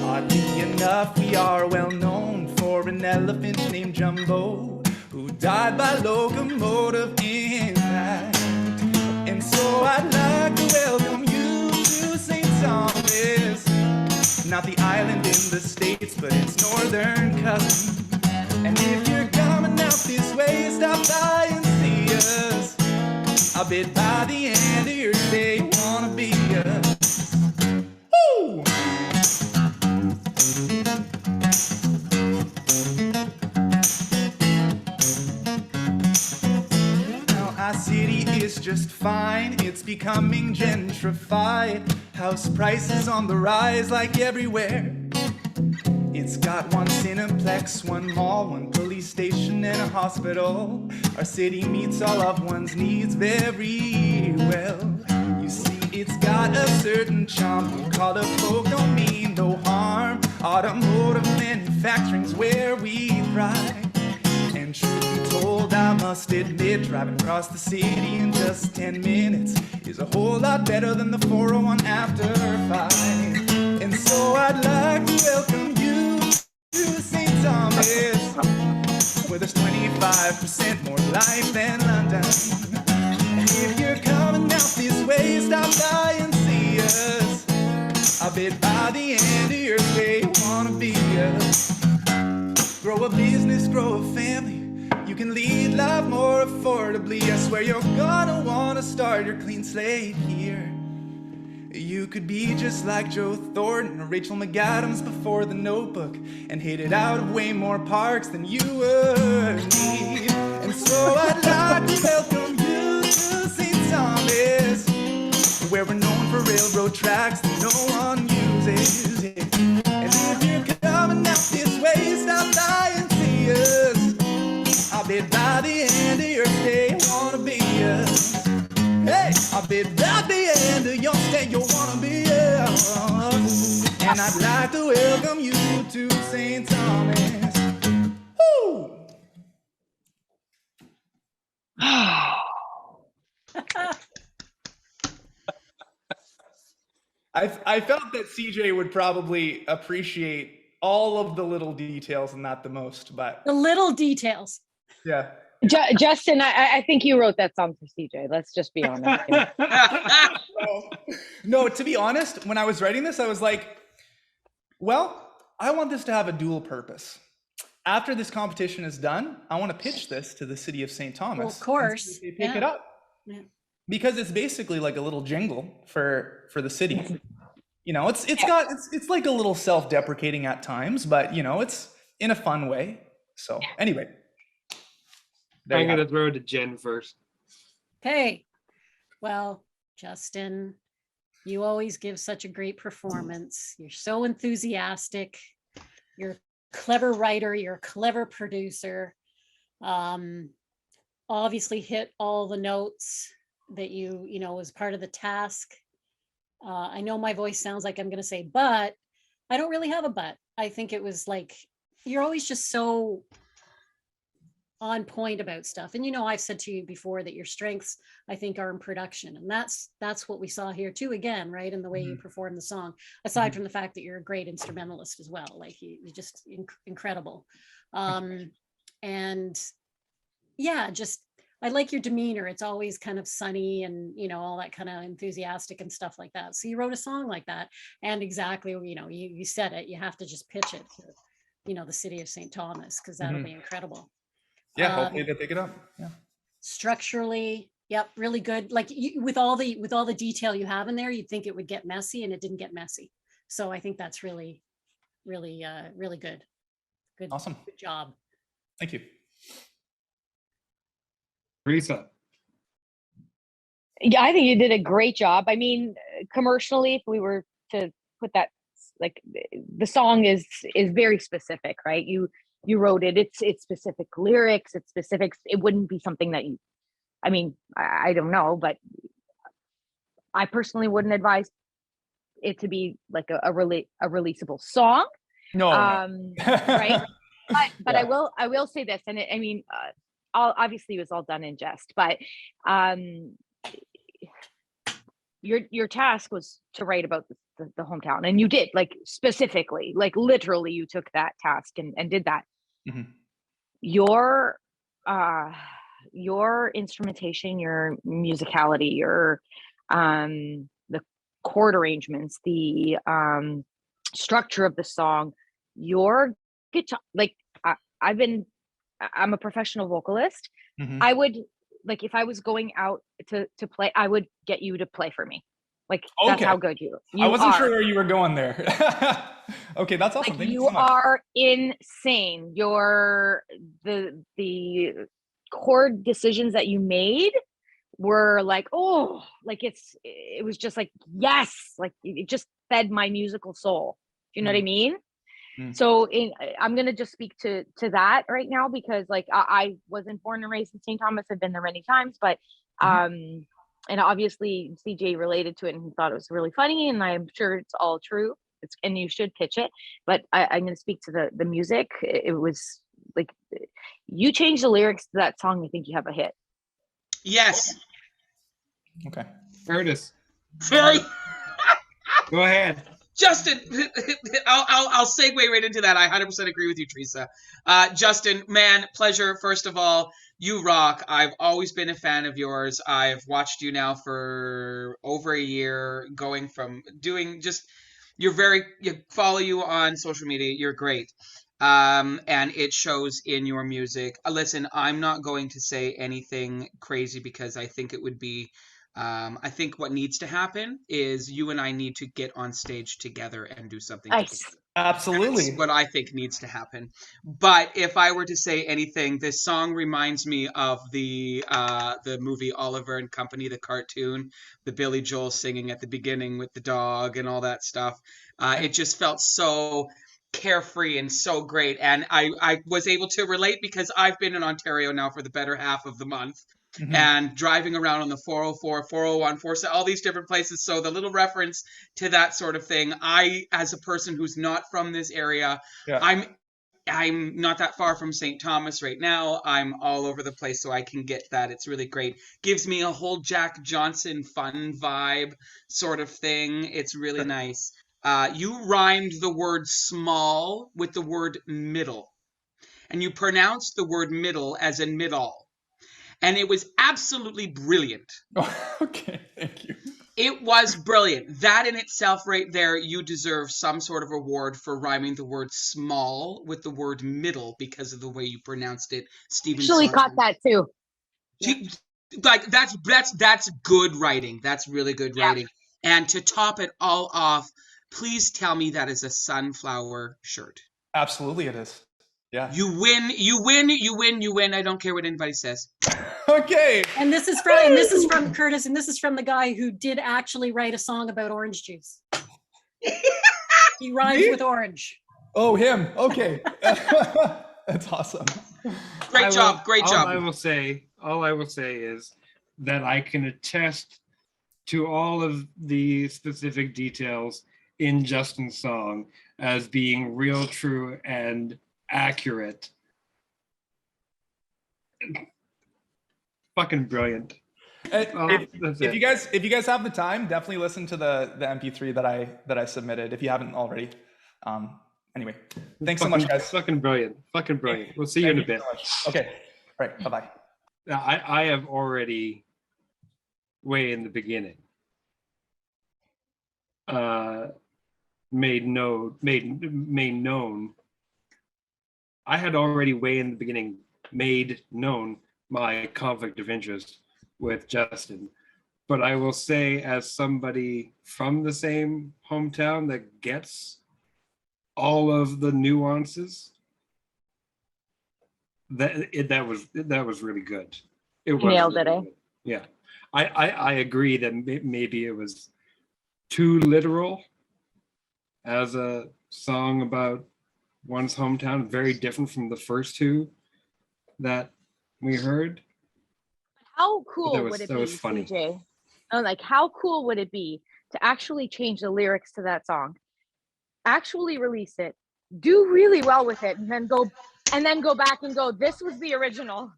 Oddly enough, we are well known for an elephant named Jumbo, who died by locomotive impact. And so I'd like to welcome you to St. Thomas, not the island in the States, but its northern cousin. And if you're coming out this way, stop by and see us. I bet by the end of your day, you wanna be us. Woo! Now our city is just fine, it's becoming gentrified. House prices on the rise like everywhere. It's got one Cineplex, one mall, one police station, and a hospital. Our city meets all of one's needs very well. You see, it's got a certain charm. Blue collar folk don't mean no harm. Automotive manufacturing's where we thrive. And truth be told, I must admit, driving across the city in just 10 minutes is a whole lot better than the 401 after 5. And so I'd like to welcome you to St. Thomas, where there's 25% more life than London. And if you're coming out this way, stop by and see us. I bet by the end of your stay, you wanna be us. Grow a business, grow a family. You can lead life more affordably. I swear you're gonna wanna start your clean slate here. You could be just like Joe Thornton or Rachel McAdams before The Notebook and hit it out of way more parks than you would need. And so I'd like to welcome you to St. Thomas, where we're known for railroad tracks that no one uses. And if you're coming out this way, stop by and see us. I bet by the end of your stay, you wanna be us. Hey, I bet by the end of your stay, you wanna be us. And I'd like to welcome you to St. Thomas. Woo! I felt that CJ would probably appreciate all of the little details and not the most, but The little details. yeah. Justin, I think you wrote that song for CJ. Let's just be honest. No, to be honest, when I was writing this, I was like, well, I want this to have a dual purpose. After this competition is done, I want to pitch this to the city of St. Thomas. Well, of course. And see if they pick it up. Yeah. Because it's basically like a little jingle for the city. You know, it's like a little self-deprecating at times, but you know, it's in a fun way. So anyway. There I'm you have gonna it. throw it to Jen first. Okay. Well, Justin, you always give such a great performance. You're so enthusiastic. You're a clever writer. You're a clever producer. Obviously hit all the notes that you know, was part of the task. I know my voice sounds like I'm going to say, but I don't really have a but. I think it was like, you're always just so on point about stuff. And, you know, I've said to you before that your strengths, I think, are in production. And that's what we saw here too, again, right? In the way you perform the song, aside from the fact that you're a great instrumentalist as well. Like you're just incredible. And yeah, just, I like your demeanor. It's always kind of sunny and, you know, all that kind of enthusiastic and stuff like that. So you wrote a song like that. And exactly, you know, you said it, you have to just pitch it to, you know, the city of St. Thomas, because that'll be incredible. Yeah, hopefully they pick it up. Yeah. Structurally, yep, really good. Like with all the detail you have in there, you'd think it would get messy, and it didn't get messy. So I think that's really, really, really good. Good. Awesome. Good job. Thank you. Teresa. Yeah, I think you did a great job. I mean, commercially, if we were to put that, like, the song is very specific, right? You wrote it. It's specific lyrics. It's specific. It wouldn't be something that you. I mean, I don't know, but I personally wouldn't advise it to be like a releasable song. No. Right. But Yeah. I will say this, and I mean, obviously it was all done in jest, but your task was to write about the hometown, and you did, like, specifically, like literally you took that task and did that. Mhm. Your instrumentation, your musicality, your the chord arrangements, the structure of the song, your guitar, like, I'm a professional vocalist. Mhm. I would, like, if I was going out to play, I would get you to play for me. Like, that's Okay. how good you I wasn't are. sure where you were going there. Okay, that's awesome. Like, Thank you so much. are insane. The chord decisions that you made were like, oh, like it was just like, yes, like it just fed my musical soul. Do you know what I mean? So I'm gonna just speak to that right now because like I wasn't born and raised in St. Thomas. I've been there many times, but and obviously CJ related to it and he thought it was really funny, and I'm sure it's all true. And you should pitch it. But I'm gonna speak to the music. It was like you change the lyrics to that song, I think you have a hit. Yes. Okay. Curtis, Sorry. go ahead. Justin, I'll segue right into that. I 100% agree with you, Teresa. Justin, man, pleasure. First of all, you rock. I've always been a fan of yours. I've watched you now for over a year, going from doing just, you follow you on social media. You're great. And it shows in your music. Listen, I'm not going to say anything crazy because I think it would be I think what needs to happen is you and I need to get on stage together and do something Nice. together. Absolutely. That's what I think needs to happen. But if I were to say anything, this song reminds me of the movie Oliver and Company, the cartoon, the Billy Joel singing at the beginning with the dog and all that stuff. It just felt so carefree and so great. And I was able to relate because I've been in Ontario now for the better half of the month. Mhm. And driving around on the 404, 401, 407, all these different places. So the little reference to that sort of thing, I, as a person who's not from this area, Yeah. I'm not that far from St. Thomas right now. I'm all over the place, so I can get that. It's really great. Gives me a whole Jack Johnson fun vibe sort of thing. It's really nice. You rhymed the word small with the word middle. And you pronounced the word middle as in middle. And it was absolutely brilliant. Oh, okay, thank you. It was brilliant. That in itself right there, you deserve some sort of award for rhyming the word small with the word middle because of the way you pronounced it. Stephen Actually caught Sondheim. that too. Like that's good writing. That's really good writing. And to top it all off, please tell me that is a sunflower shirt. Absolutely, it is. Yeah. You win, you win, you win, you win. I don't care what anybody says. Okay. And this is from Curtis, and this is from the guy who did actually write a song about orange juice. He rhymes with orange. Oh, him. Okay. That's awesome. Great job. All I will say is that I can attest to all of the specific details in Justin's song as being real, true, and accurate. Fucking brilliant. If you guys have the time, definitely listen to the MP3 that I submitted if you haven't already. Anyway, thanks so much, guys. Fucking brilliant. Fucking brilliant. We'll see you in a bit. So okay. All right. Bye-bye. Now, I have already way in the beginning made known. I had already way in the beginning made known my conflict of interest with Justin. But I will say, as somebody from the same hometown that gets all of the nuances, that was really good. It was Nailed really it, eh? good. Yeah, I agree that maybe it was too literal as a song about one's hometown, very different from the first two that we heard. How cool That was- would it that be, was funny. CJ? Like, how cool would it be to actually change the lyrics to that song, actually release it, do really well with it, and then go back and go, this was the original.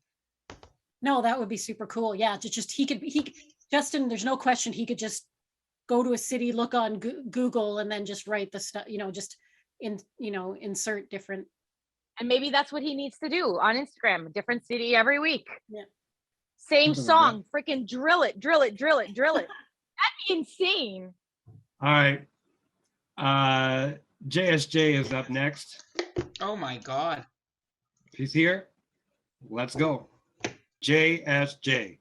No, that would be super cool. Yeah, Justin, there's no question he could just go to a city, look on Google, and then just write the stuff, just insert different. And maybe that's what he needs to do on Instagram, a different city every week. Yeah. Same Something like song, freaking drill it. That'd be insane. All right. JSJ is up next. Oh my God. He's here. Let's go. JSJ.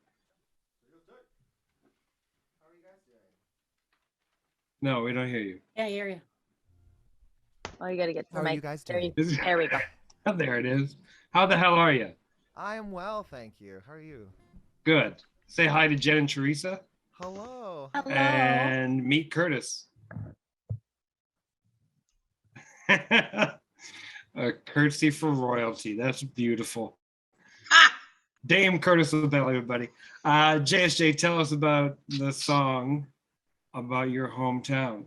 No, we don't hear you. Yeah, hear you. Oh, you gotta get to the How are mic. you guys There, doing? there we go. There it is. How the hell are you? I am well, thank you. How are you? Good. Say hi to Jen and Teresa Hello. Hello. and meet Curtis. A curtsy for royalty. That's beautiful. Ha! Dame Curtis LaBelle, everybody. JSJ, tell us about the song about your hometown.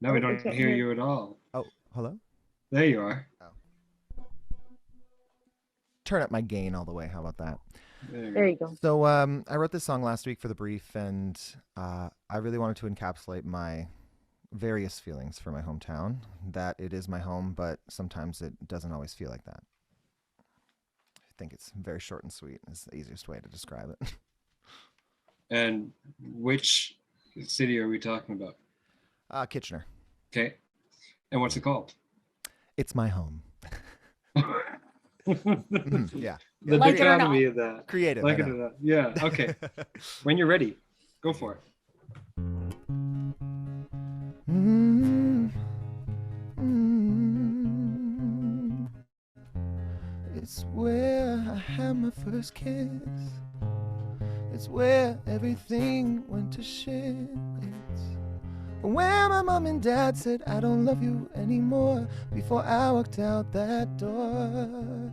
No, we Oh, we don't can't hear hear. you at all. Oh, hello? There you are. Turn up my gain all the way. How about that? There you go. So I wrote this song last week for the brief, and I really wanted to encapsulate my various feelings for my hometown, that it is my home, but sometimes it doesn't always feel like that. I think it's very short and sweet is the easiest way to describe it. And which city are we talking about? Kitchener. Okay. And what's it called? It's my home. Yeah. The Like it or dichotomy not. of that. Creative. Like I it know. or not. Yeah. Okay. When you're ready, go for it. Mm, mm. It's where I had my first kiss. It's where everything went to shit. It's where my mom and dad said I don't love you anymore before I walked out that door.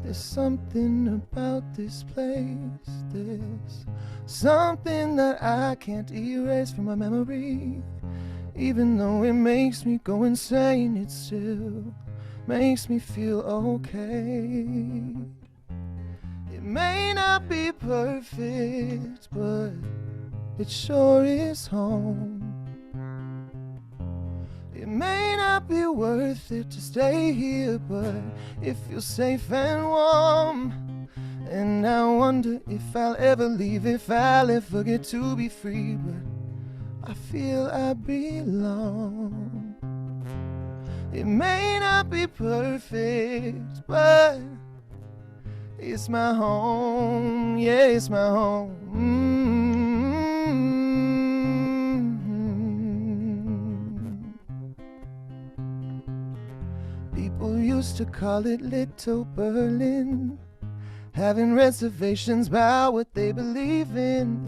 There's something about this place. There's something that I can't erase from my memory. Even though it makes me go insane, it still makes me feel okay. It may not be perfect, but it sure is home. It may not be worth it to stay here, but it feels safe and warm. And I wonder if I'll ever leave, if I'll ever get to be free, but I feel I belong. It may not be perfect, but it's my home, yeah, it's my home. People used to call it Little Berlin, having reservations about what they believe in.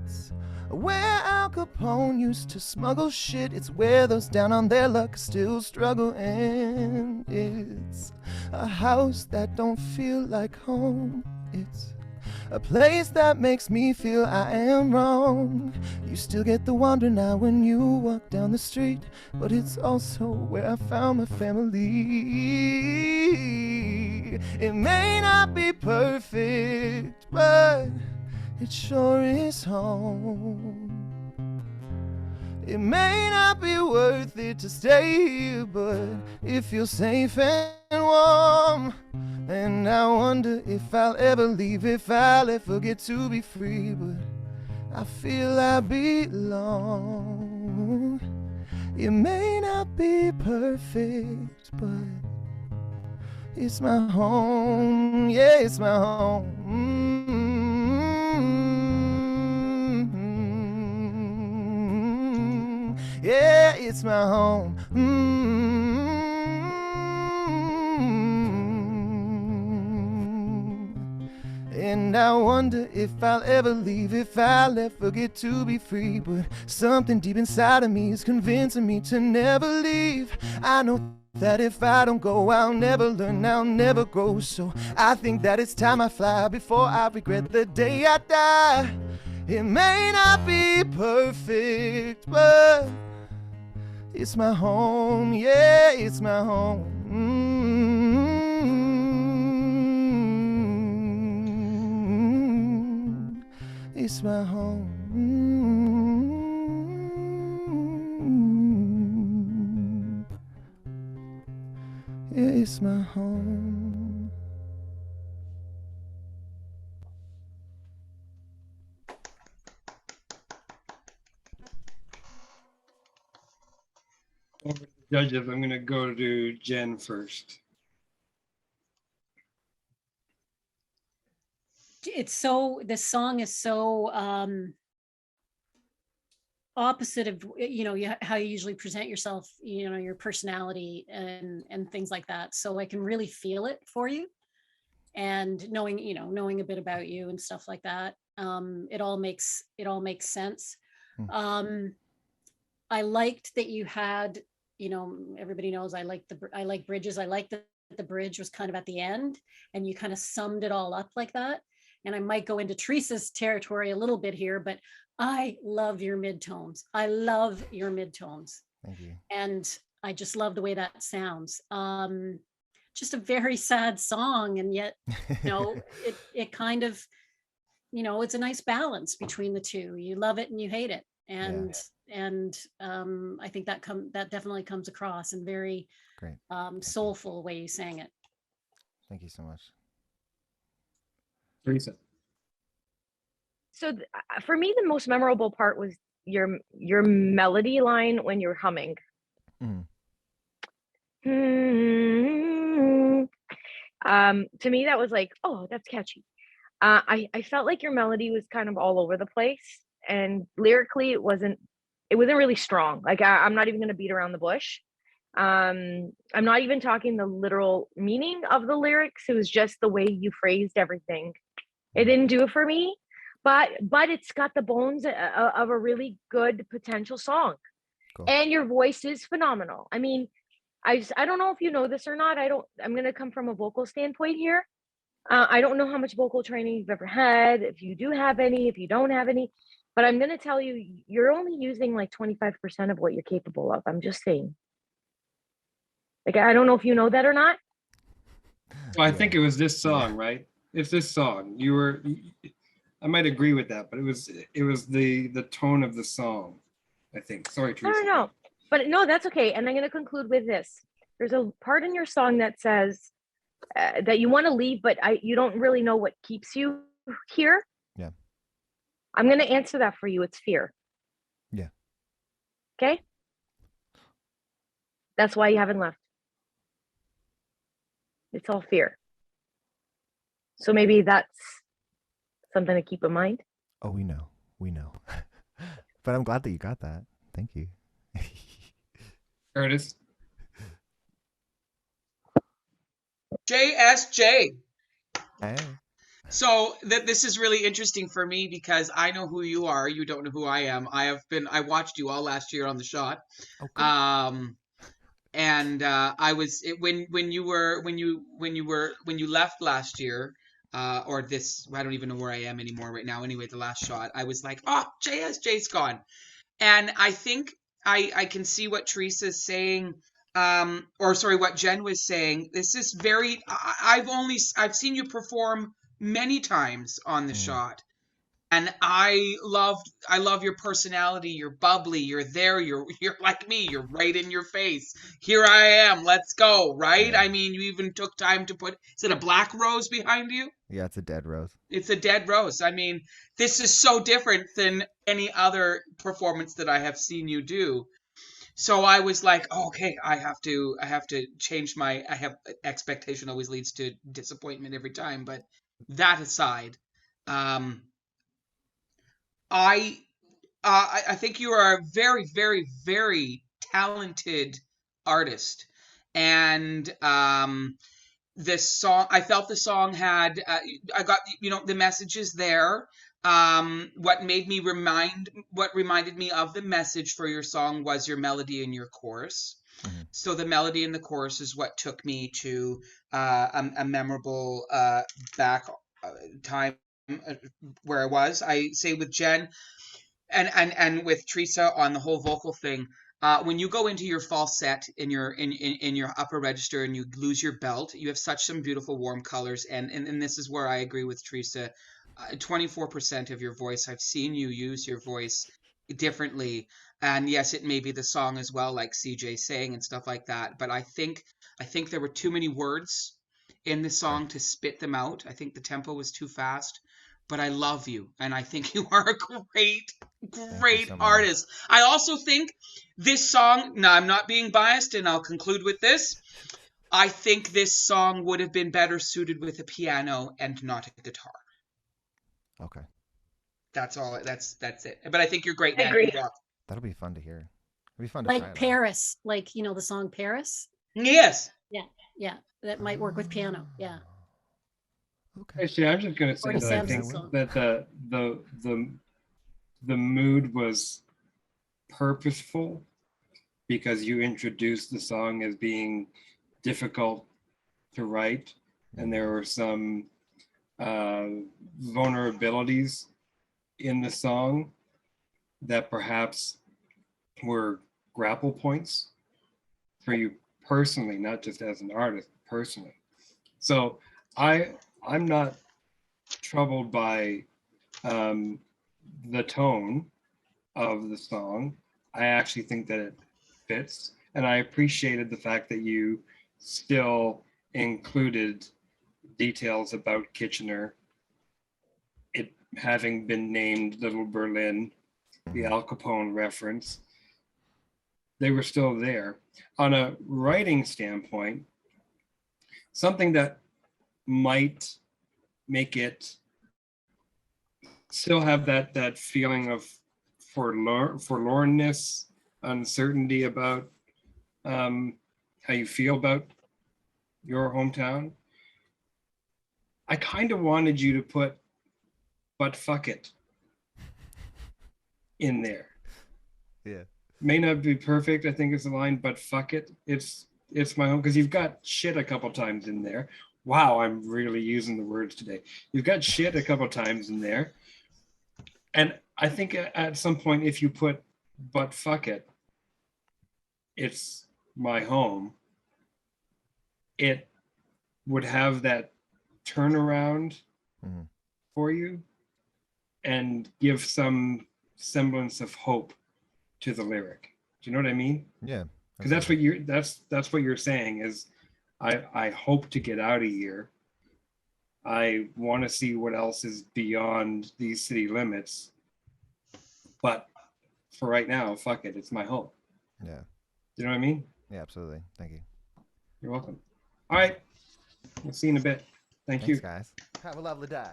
It's where Al Capone used to smuggle shit. It's where those down on their luck still struggle. And it's a house that don't feel like home. It's a place that makes me feel I am wrong. You still get the wonder now when you walk down the street, but it's also where I found my family. It may not be perfect, but it sure is home. It may not be worth it to stay here, but it feels safe and warm. And I wonder if I'll ever leave, if I'll ever get to be free, but I feel I belong. It may not be perfect, but it's my home, yeah, it's my home. Yeah, it's my home. And I wonder if I'll ever leave, if I'll ever get to be free. But something deep inside of me is convincing me to never leave. I know that if I don't go, I'll never learn, I'll never grow. So I think that it's time I fly before I regret the day I die. It may not be perfect, but it's my home, yeah, it's my home. It's my home. Yeah, it's my home. Over to the judges, I'm going to go to Jen first. It's so, this song is so opposite of, how you usually present yourself, your personality and things like that. So I can really feel it for you. And knowing a bit about you and stuff like that, it all makes sense. I liked that you had, everybody knows I like bridges. I like that the bridge was kind of at the end and you kind of summed it all up like that. And I might go into Teresa's territory a little bit here, but I love your midtones. I love your midtones. Thank you. And I just love the way that sounds. Just a very sad song. And yet, it kind of, it's a nice balance between the two. You love it and you hate it. And I think that definitely comes across in very Great. soulful way you sang it. Thank you so much. Teresa. So for me, the most memorable part was your melody line when you're humming. To me, that was like, oh, that's catchy. I felt like your melody was kind of all over the place, and lyrically, it wasn't really strong. Like I'm not even going to beat around the bush. I'm not even talking the literal meaning of the lyrics. It was just the way you phrased everything. It didn't do it for me, but it's got the bones of a really good potential song. Cool. And your voice is phenomenal. I mean, I don't know if you know this or not. I'm going to come from a vocal standpoint here. I don't know how much vocal training you've ever had, if you do have any, if you don't have any, but I'm going to tell you, you're only using like 25% of what you're capable of. I'm just saying. Like, I don't know if you know that or not. Well, I think it was this song, right? It's this song. I might agree with that, but it was the tone of the song, I think. Sorry, Teresa. I don't know, but no, that's okay. And I'm going to conclude with this. There's a part in your song that says that you want to leave, but you don't really know what keeps you here. Yeah. I'm going to answer that for you. It's fear. Yeah. Okay. That's why you haven't left. It's all fear. So maybe that's something to keep in mind. Oh, we know. But I'm glad that you got that. Thank you. Curtis. JSJ. Hey. So this is really interesting for me because I know who you are. You don't know who I am. I watched you all last year on The Shot. Okay. And I was when you left last year, or this, I don't even know where I am anymore right now. Anyway, The Last Shot, I was like, oh, JSJ's gone. And I think I can see what Teresa's saying, or sorry, what Jen was saying. This is very, I've seen you perform many times on The Shot. And I love your personality. You're bubbly. You're there. You're like me. You're right in your face. Here I am. Let's go. Right? I mean, you even took time to put. Is it a black rose behind you? Yeah, it's a dead rose. It's a dead rose. I mean, this is so different than any other performance that I have seen you do. So I was like, oh, okay, I have to change my. I have expectation always leads to disappointment every time. But that aside, I think you are a very, very, very talented artist, and this song, I felt the song had, I got, the messages there. What reminded me of the message for your song was your melody and your chorus. Mm-hmm. So the melody and the chorus is what took me to a memorable time where I was. I say with Jen and with Teresa on the whole vocal thing, when you go into your falsetto in your upper register and you lose your belt, you have such some beautiful warm colors, and this is where I agree with Teresa. 24% of your voice, I've seen you use your voice differently, and yes, it may be the song as well, like CJ saying and stuff like that, but I think there were too many words in the song to spit them out. I think the tempo was too fast. But I love you, and I think you are a great artist. I also think this song, now I'm not being biased, and I'll conclude with this. I think this song would have been better suited with a piano and not a guitar. Okay. That's all. That's it. But I think you're great, man. I agree. That'll be fun to hear. It'll be fun to like try Paris, like, the song Paris. Yes. Yeah. That might work with piano. Yeah. Okay. Actually, I'm just going to say that I think that the mood was purposeful because you introduced the song as being difficult to write, and there were some vulnerabilities in the song that perhaps were grapple points for you personally, not just as an artist, personally. So I'm not troubled by the tone of the song. I actually think that it fits, and I appreciated the fact that you still included details about Kitchener, it having been named Little Berlin, the Al Capone reference. They were still there. On a writing standpoint, something that might make it still have that feeling of forlornness, uncertainty about how you feel about your hometown. I kind of wanted you to put "but fuck it" in there. Yeah. May not be perfect, I think it's the line, but fuck it. It's my home, because you've got shit a couple times in there. Wow, I'm really using the words today. You've got shit a couple times in there. And I think at some point, if you put "but fuck it, it's my home," it would have that turnaround for you and give some semblance of hope to the lyric. Do you know what I mean? Yeah. Because that's what you're saying is, I hope to get out of here. I want to see what else is beyond these city limits. But for right now, fuck it, it's my home. Yeah. Do you know what I mean? Yeah, absolutely. Thank you. You're welcome. All right. We'll see you in a bit. Thank Thanks, you. guys. Have a lovely day.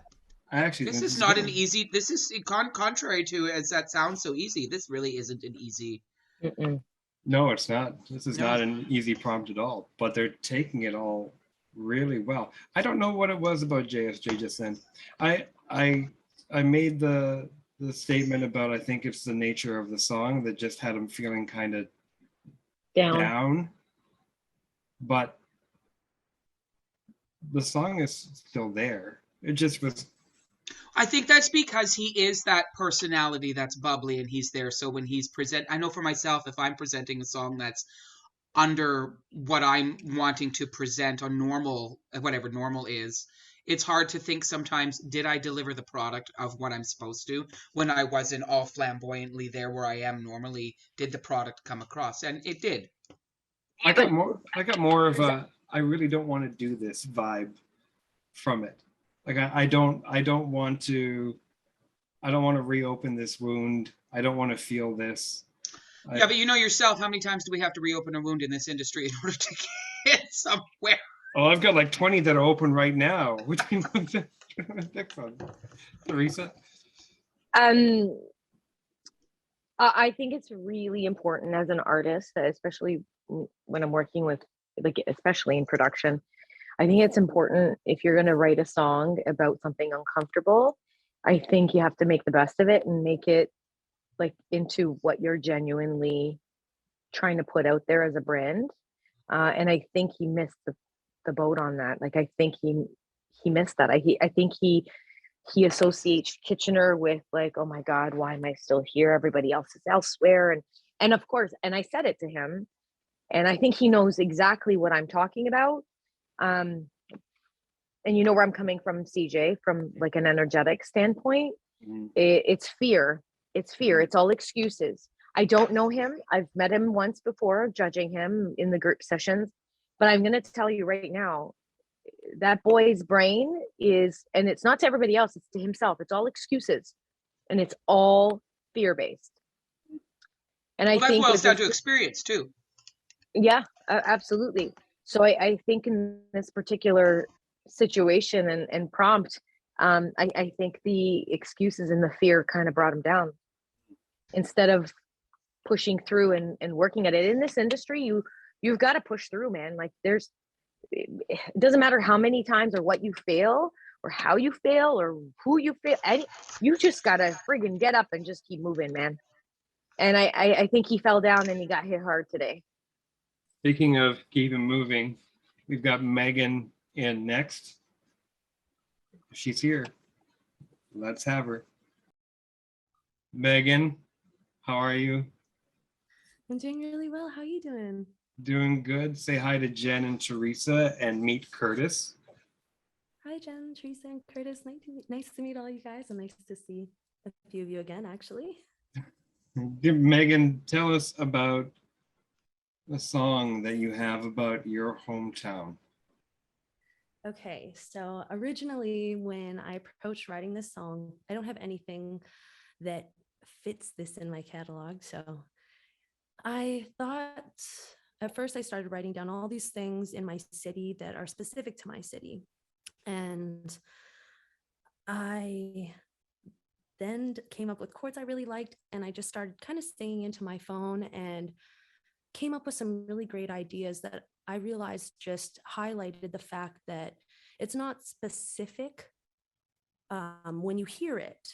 I actually This think is not an good. easy. This is contrary to as that sounds so easy. This really isn't an easy. No, it's not. This is No. not an easy prompt at all, but they're taking it all really well. I don't know what it was about JSJ just then. I made the statement about, I think it's the nature of the song that just had him feeling kind of down. But the song is still there. It just was. I think that's because he is that personality that's bubbly and he's there. So when he's I know for myself, if I'm presenting a song that's under what I'm wanting to present on normal, whatever normal is, it's hard to think sometimes, did I deliver the product of what I'm supposed to when I wasn't all flamboyantly there where I am normally? Did the product come across? And it did. I got more of a, I really don't want to do this vibe from it. Like I don't want to reopen this wound. I don't want to feel this. Yeah, but you know yourself, how many times do we have to reopen a wound in this industry in order to get somewhere? Oh, I've got like 20 that are open right now. Which one? Teresa? I think it's really important as an artist, especially when I'm working with, like, especially in production. I think it's important, if you're going to write a song about something uncomfortable, I think you have to make the best of it and make it like into what you're genuinely trying to put out there as a brand. And I think he missed the boat on that. Like, I think he missed that. I think he associates Kitchener with, like, oh my God, why am I still here? Everybody else is elsewhere. And of course, and I said it to him, and I think he knows exactly what I'm talking about. And you know where I'm coming from, CJ, from like an energetic standpoint. It's fear. It's fear. It's all excuses. I don't know him. I've met him once before, judging him in the group sessions. But I'm going to tell you right now, that boy's brain is, and it's not to everybody else, it's to himself. It's all excuses, and it's all fear-based. And I think that boils down to experience too. Yeah, absolutely. So I think in this particular situation and prompt, I think the excuses and the fear kind of brought him down instead of pushing through and working at it. In this industry, you've got to push through, man. Like, it doesn't matter how many times or what you fail or how you fail or who you fail. You just got to friggin' get up and just keep moving, man. And I think he fell down and he got hit hard today. Speaking of keeping moving, we've got Megan in next. She's here. Let's have her. Megan, how are you? I'm doing really well. How are you doing? Doing good. Say hi to Jen and Teresa and meet Curtis. Hi, Jen, Teresa, and Curtis. Nice to meet all you guys, and nice to see a few of you again, actually. Megan, tell us about the song that you have about your hometown. Okay, so originally when I approached writing this song, I don't have anything that fits this in my catalog. So I thought, at first I started writing down all these things in my city that are specific to my city. And I then came up with chords I really liked, and I just started kind of singing into my phone and came up with some really great ideas that I realized just highlighted the fact that it's not specific. When you hear it,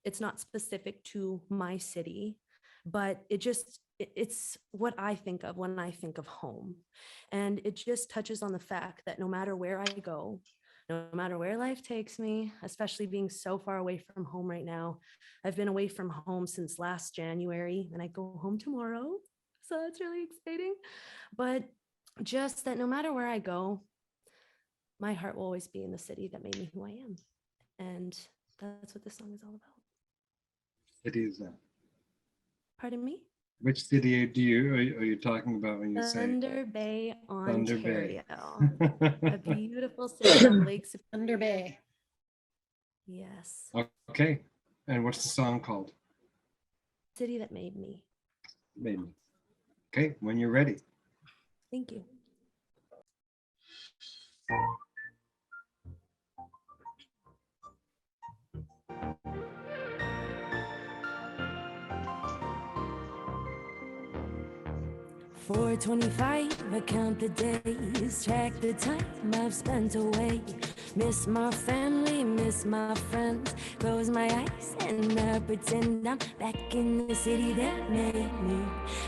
it's not specific to my city, but it's what I think of when I think of home. And it just touches on the fact that no matter where I go, no matter where life takes me, especially being so far away from home right now. I've been away from home since last January, and I go home tomorrow. So that's really exciting. But just that no matter where I go, my heart will always be in the city that made me who I am. And that's what this song is all about. City is that? Pardon me? Which city are you talking about when you say Thunder Bay, Thunder Bay? Ontario. A beautiful city on Lake Thunder Bay. Yes. Okay. And what's the song called? City that made me. Made me. Okay, when you're ready. Thank you. $4.25, I count the days, track the time I've spent away. Miss my family, miss my friends. Close my eyes and I pretend I'm back in the city that made me.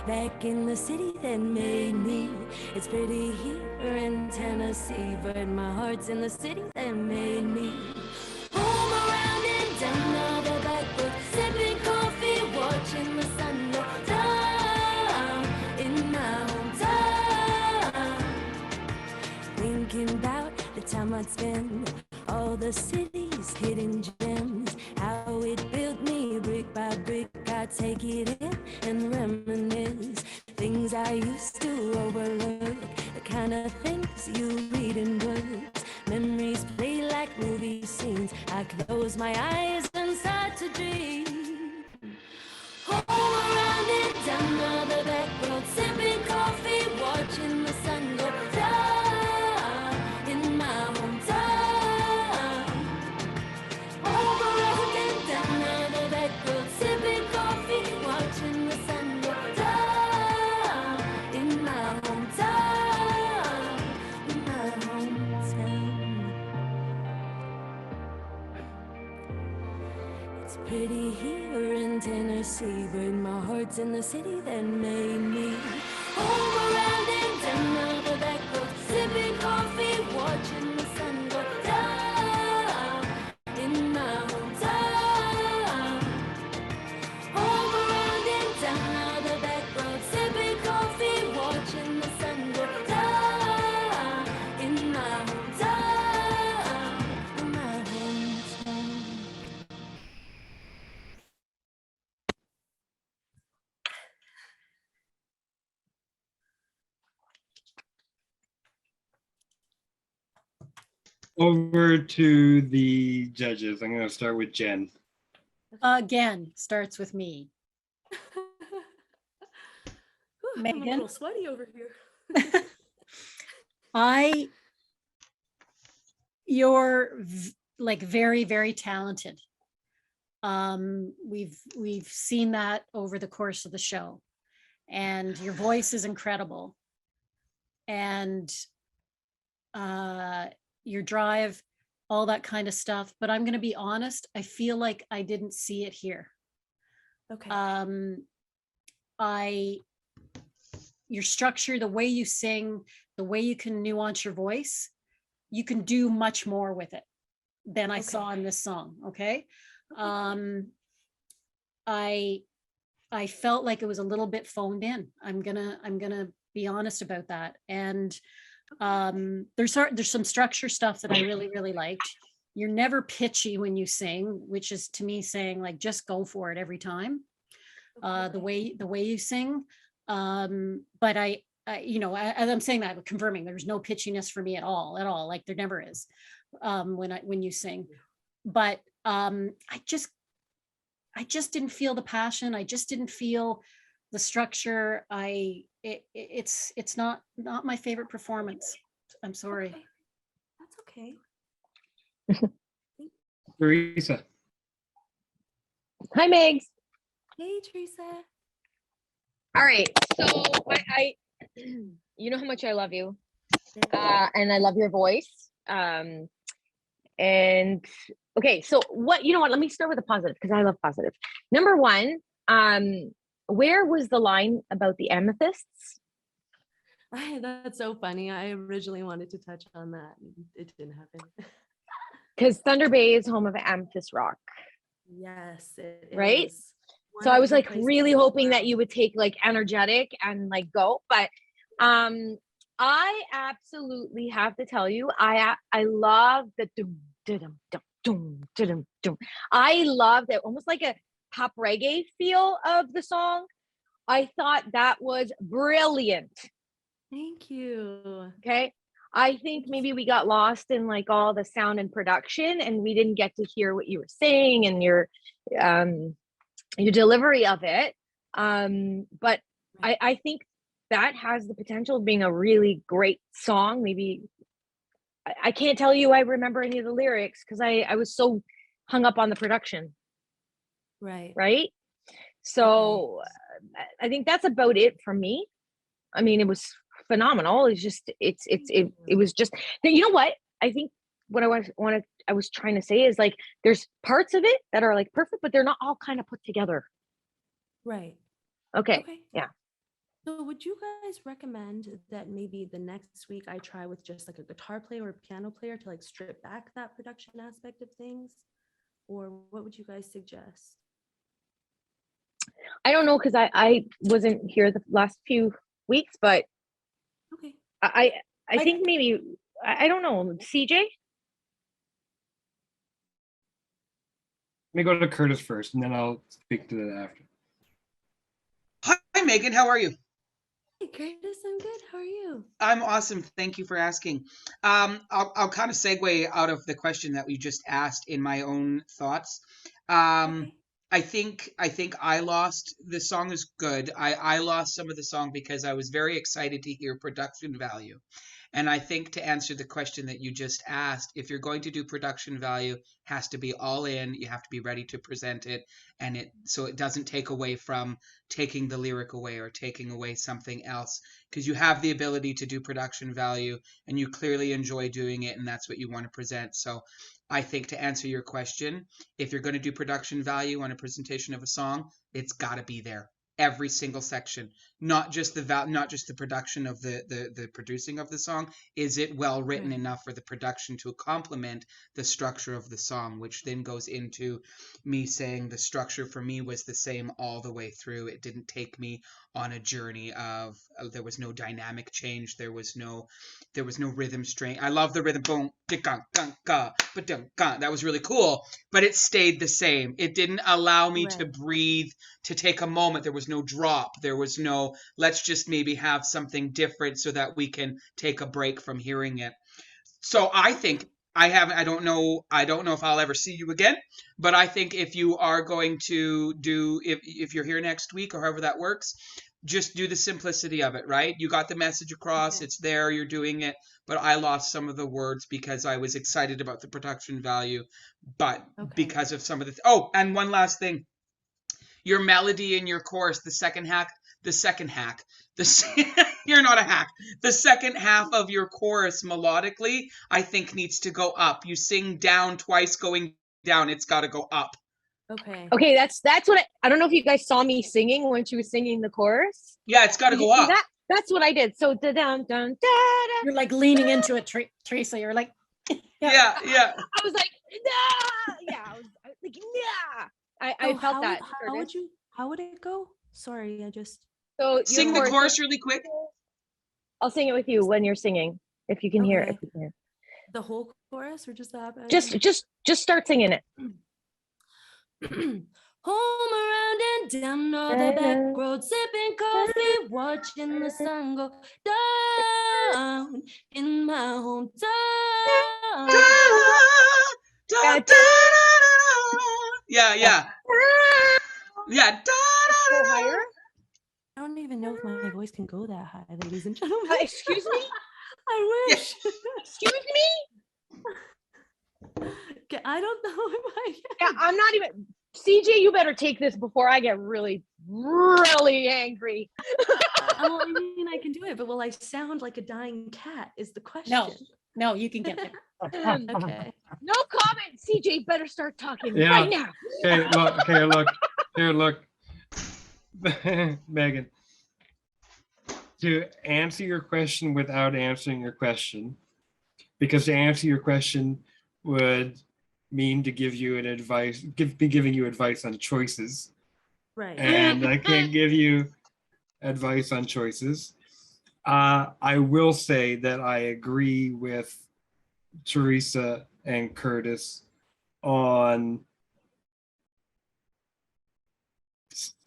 Back in the city that made me. It's pretty here in Tennessee, but my heart's in the city that made me. Home around and down all the back road, sipping coffee, watching the sun go down in my hometown. Thinking about the time I'd spend, all the city's hidden gems, how it built me brick by brick. I take it in and reminisce things I used to overlook, the kind of things you read in books. Memories play like movie scenes. I close my eyes and start to dream. Home around and down all the back road, sipping coffee, watching the sun go down in my hometown. Home around and down all the back road, sipping coffee, watching the sun go down in my hometown, in my hometown. It's pretty here in Tennessee, but my heart's in the city that made me. Home around and down all the back road, sipping coffee, watching the sun go down in my hometown. Home around and down all the back road, sipping coffee, watching the sun go down in my hometown, in my hometown. Over to the judges. I'm going to start with Jen. Again, starts with me. I'm a Megan? little sweaty over here. You're like very, very talented. We've seen that over the course of the show, and your voice is incredible. And your drive, all that kind of stuff. But I'm going to be honest, I feel like I didn't see it here. Okay. your structure, the way you sing, the way you can nuance your voice, you can do much more with it than I saw in this song. Okay. I felt like it was a little bit phoned in. I'm gonna be honest about that. And there's some structure stuff that I really, really liked. You're never pitchy when you sing, which is to me saying like, just go for it every time. The way you sing. But I, as I'm saying that, confirming there's no pitchiness for me at all. Like there never is when you sing. But I just didn't feel the passion. I just didn't feel the structure. It's not my favorite performance. I'm sorry. Okay. That's okay. Teresa. Hi, Megs. Hey, Teresa. All right. So I you know how much I love you. And I love your voice. And okay, so you know what? Let me start with a positive because I love positive. Number one, where was the line about the amethysts? That's so funny. I originally wanted to touch on that. It didn't happen. Because Thunder Bay is home of Amethyst Rock. Yes, it right? is. So I was like really hoping that you would take like energetic and like go, but I absolutely have to tell you, I love the I love that almost like a pop reggae feel of the song. I thought that was brilliant. Thank you. Okay. I think maybe we got lost in like all the sound and production and we didn't get to hear what you were saying and your delivery of it. But I think that has the potential of being a really great song. Maybe I can't tell you I remember any of the lyrics because I was so hung up on the production. Right. So I think that's about it for me. I mean, it was phenomenal. It's just it was just, you know what? I think what I was trying to say is like there's parts of it that are like perfect, but they're not all kind of put together. Right. Okay. Yeah. So would you guys recommend that maybe the next week I try with just like a guitar player or a piano player to like strip back that production aspect of things? Or what would you guys suggest? I don't know because I wasn't here the last few weeks, but okay. I think maybe I don't know, CJ. Let me go to Curtis first, and then I'll speak to that after. Hi, Megan. How are you? Hey, Curtis. I'm good. How are you? I'm awesome. Thank you for asking. I'll kind of segue out of the question that we just asked in my own thoughts. I think I lost. The song is good. I lost some of the song because I was very excited to hear production value. And I think to answer the question that you just asked, if you're going to do production value, has to be all in. You have to be ready to present it, and so it doesn't take away from taking the lyric away or taking away something else, because you have the ability to do production value, and you clearly enjoy doing it, and that's what you want to present. So I think to answer your question, if you're going to do production value on a presentation of a song, it's got to be there. Every single section, not just the production of the producing of the song. Is it well written enough for the production to complement the structure of the song, which then goes into me saying the structure for me was the same all the way through. It didn't take me on a journey of there was no dynamic change, there was no rhythm strain. I love the rhythm, boom, that was really cool, but it stayed the same. It didn't allow me to breathe, to take a moment. There was no drop, there was no let's just maybe have something different so that we can take a break from hearing it. So I think I don't know if I'll ever see you again, but I think if you are going to do, if you're here next week or however that works, just do the simplicity of it, right? You got the message across, it's there, you're doing it, but I lost some of the words because I was excited about the production value, but because of some of and one last thing, your melody in your chorus, you're not a hack. The second half of your chorus melodically, I think needs to go up. You sing down twice going down. It's got to go up. Okay. Okay, that's what I don't know if you guys saw me singing when she was singing the chorus. Yeah, it's got to Did you go see up. that? That's what I did. So da dum dum da da. You're like leaning into it, Teresa. You're like, Yeah, yeah. I was like, nah! Yeah, I was like, nah. I So felt that. How would you? How would it go? Sorry, I just. So Sing the chorus really quick. I'll sing it with you when you're singing, if you can hear it. Okay. If you can hear. The whole chorus or just that? Just start singing it. Home around and down all the back road, sipping coffee, watching the sun go down in my hometown. Yeah, yeah. Yeah. Higher. I don't even know if my voice can go that high, ladies and gentlemen. Excuse me? I wish. Excuse me? I don't know if I can. Yeah, I'm not even. CJ, you better take this before I get really, really angry. Well, I mean, I can do it, but will I sound like a dying cat? Is the question. no, you can get there. Okay. No comment. CJ better start talking Yeah. right now. Here, look. Megan, to answer your question without answering your question, because to answer your question would mean to give you be giving you advice on choices. Right. And I can't give you advice on choices. I will say that I agree with Teresa and Curtis on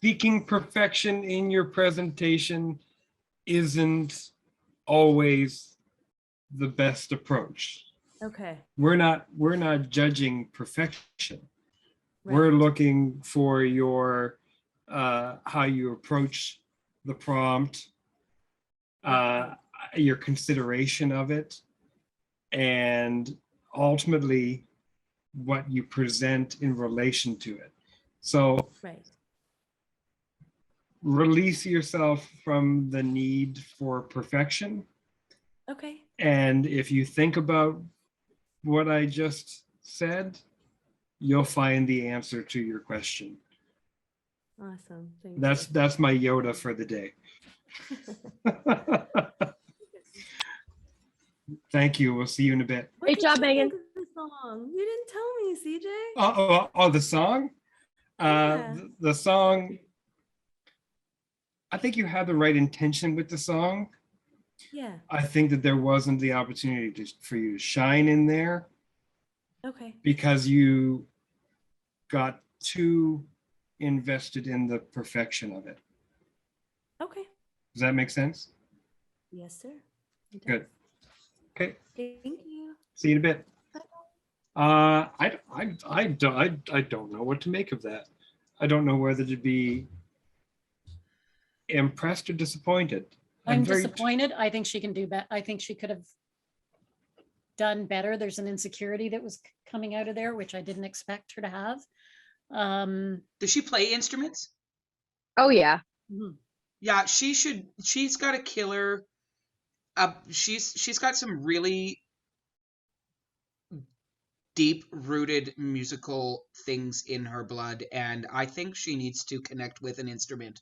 seeking perfection in your presentation isn't always the best approach. Okay. We're not judging perfection. Right. We're looking for your how you approach the prompt, your consideration of it, and ultimately what you present in relation to it. So Right. release yourself from the need for perfection. Okay. And if you think about what I just said, you'll find the answer to your question. Awesome. Thank That's my Yoda for the day. Thank you. We'll see you in a bit. What Great did job, you Megan. think of the song? You didn't tell me, CJ. The song? Yeah. The song, I think you had the right intention with the song. Yeah. I think that there wasn't the opportunity for you to shine in there Okay. because you got too invested in the perfection of it. Okay. Does that make sense? Yes, sir. It Good. Okay. does. Thank you. See you in a bit. I don't know what to make of that. I don't know whether to be impressed or disappointed. I'm very- disappointed. I think she can do better. I think she could have done better. There's an insecurity that was coming out of there, which I didn't expect her to have. Does she play instruments? Oh yeah. Yeah, she should. She's got a killer. She's got some really deep rooted musical things in her blood, and I think she needs to connect with an instrument.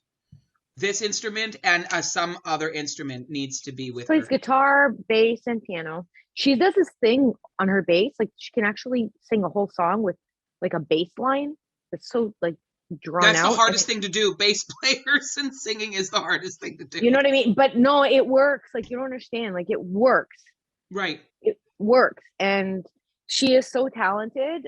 This instrument and some other instrument needs to be with Plays her. guitar, bass, and piano. She does this thing on her bass, like she can actually sing a whole song with like a bass line that's so like drawn That's out. the hardest thing to do. Bass players and singing is the hardest thing to do. You know what I mean? But no, it works. Like you don't understand. Like it works. Right. It works, and she is so talented.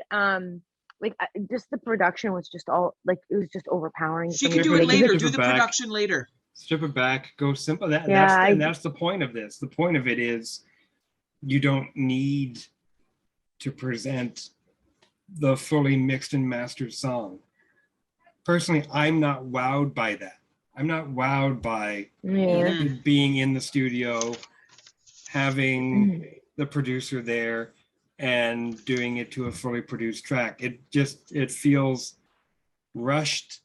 Just the production was just all like it was just overpowering. She for can me. do it Like, later. Strip Do it the back. production later. Strip it back, go simple. Yeah, That's the point of this. The point of it is you don't need to present the fully mixed and mastered song. Personally, I'm not wowed by that. I'm not wowed by Yeah. being in the studio, having the producer there and doing it to a fully produced track. It feels rushed,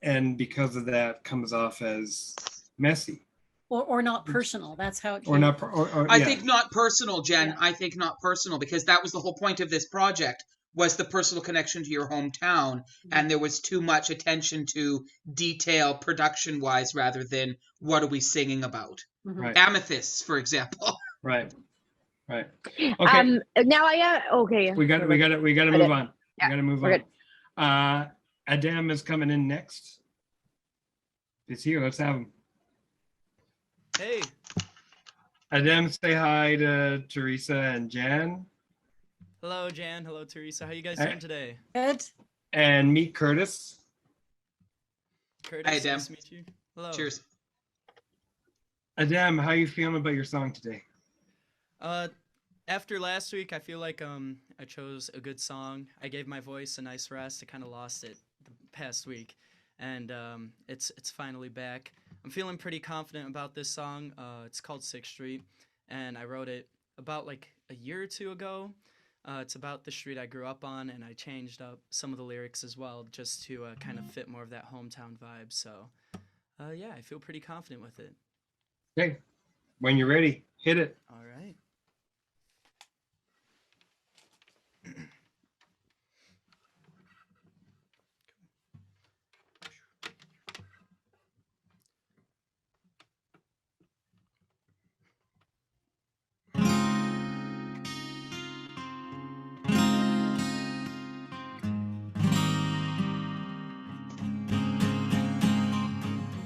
and because of that comes off as messy or not personal. That's how it or came. not. Or, I yeah. think not personal, Jen. Yeah. I think not personal because that was the whole point of this project was the personal connection to your hometown, and there was too much attention to detail production wise rather than what are we singing about. Right. Amethysts, for example. Right. Okay. Now okay. We got to move on. We got to move we're on. Adam is coming in next. He's here. Let's have him. Hey. Adam, say hi to Teresa and Jan. Hello, Jan. Hello, Teresa. How you guys doing today? Good. And meet Curtis. Curtis, Hi, Adam. nice to meet you. Hello. Cheers. Adam, how you feeling about your song today? After last week, I feel like I chose a good song. I gave my voice a nice rest. I kind of lost it the past week, and it's finally back. I'm feeling pretty confident about this song. It's called 6th Street, and I wrote it about like a year or two ago. It's about the street I grew up on, and I changed up some of the lyrics as well just to kind of fit more of that hometown vibe. So, yeah, I feel pretty confident with it. Okay. When you're ready, hit it. All right.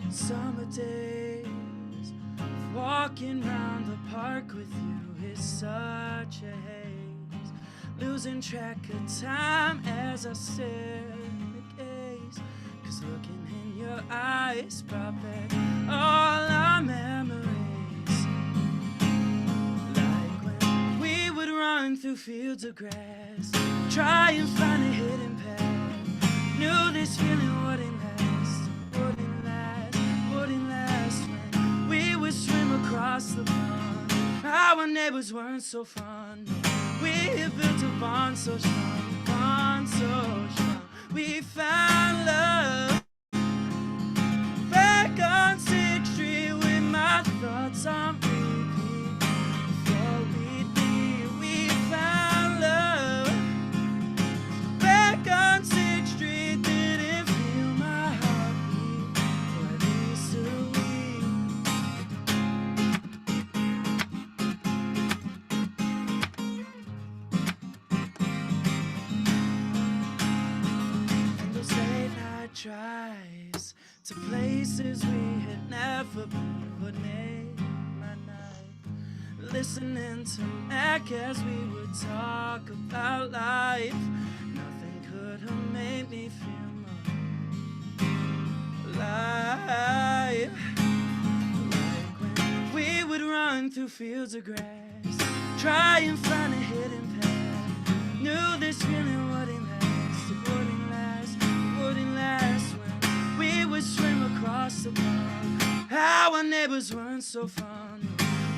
Summer days, walking round the park with you is such a haze. Losing track of time as I stare in the gaze. 'Cause looking in your eyes brought back all our memories. Like when we would run through fields of grass, try and find a hidden path. Knew this feeling wouldn't last, wouldn't last when we would swim across the pond. Our neighbors weren't so fun. We had built a bond so strong, bond so strong. We found love back on 6th Street with my thoughts on repeat. Before we'd leave, we found love back on 6th Street. Didn't feel my heartbeat, or at least a week. And those late night drives to places we had never been would make my night. Listening to Mac as we would talk about life. Nothing could have made me feel more alive. Like when we would run through fields of grass, try and find a hidden path. Knew this feeling wouldn't last, it wouldn't last, it wouldn't last when we would swim across the pond. Our neighbors weren't so fun.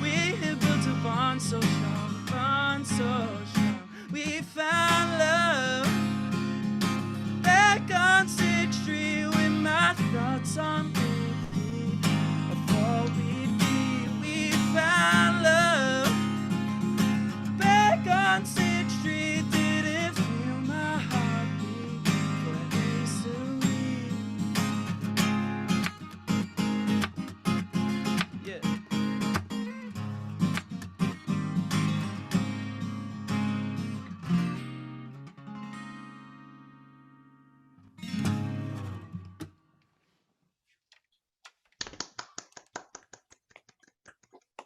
We had built a bond so strong, bond so strong. We found love back on 6th Street with my thoughts on repeat. Before we'd leave, we found love back on 6th Street. Didn't feel my heartbeat for at least a week. Yeah.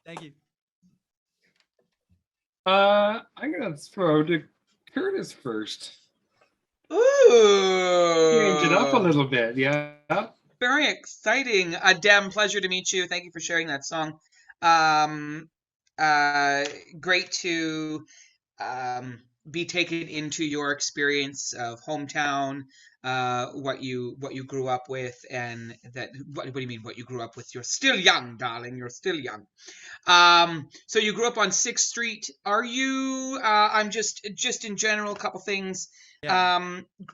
Thank you. I'm gonna throw to Curtis first. Ooh. Change it up a little bit, yeah. Very exciting. Dem, pleasure to meet you. Thank you for sharing that song. Great to be taken into your experience of hometown, what you grew up with, and that what do you mean what you grew up with? You're still young, darling. You're still young. So you grew up on 6th Street. Are you? I'm just in general, a couple things.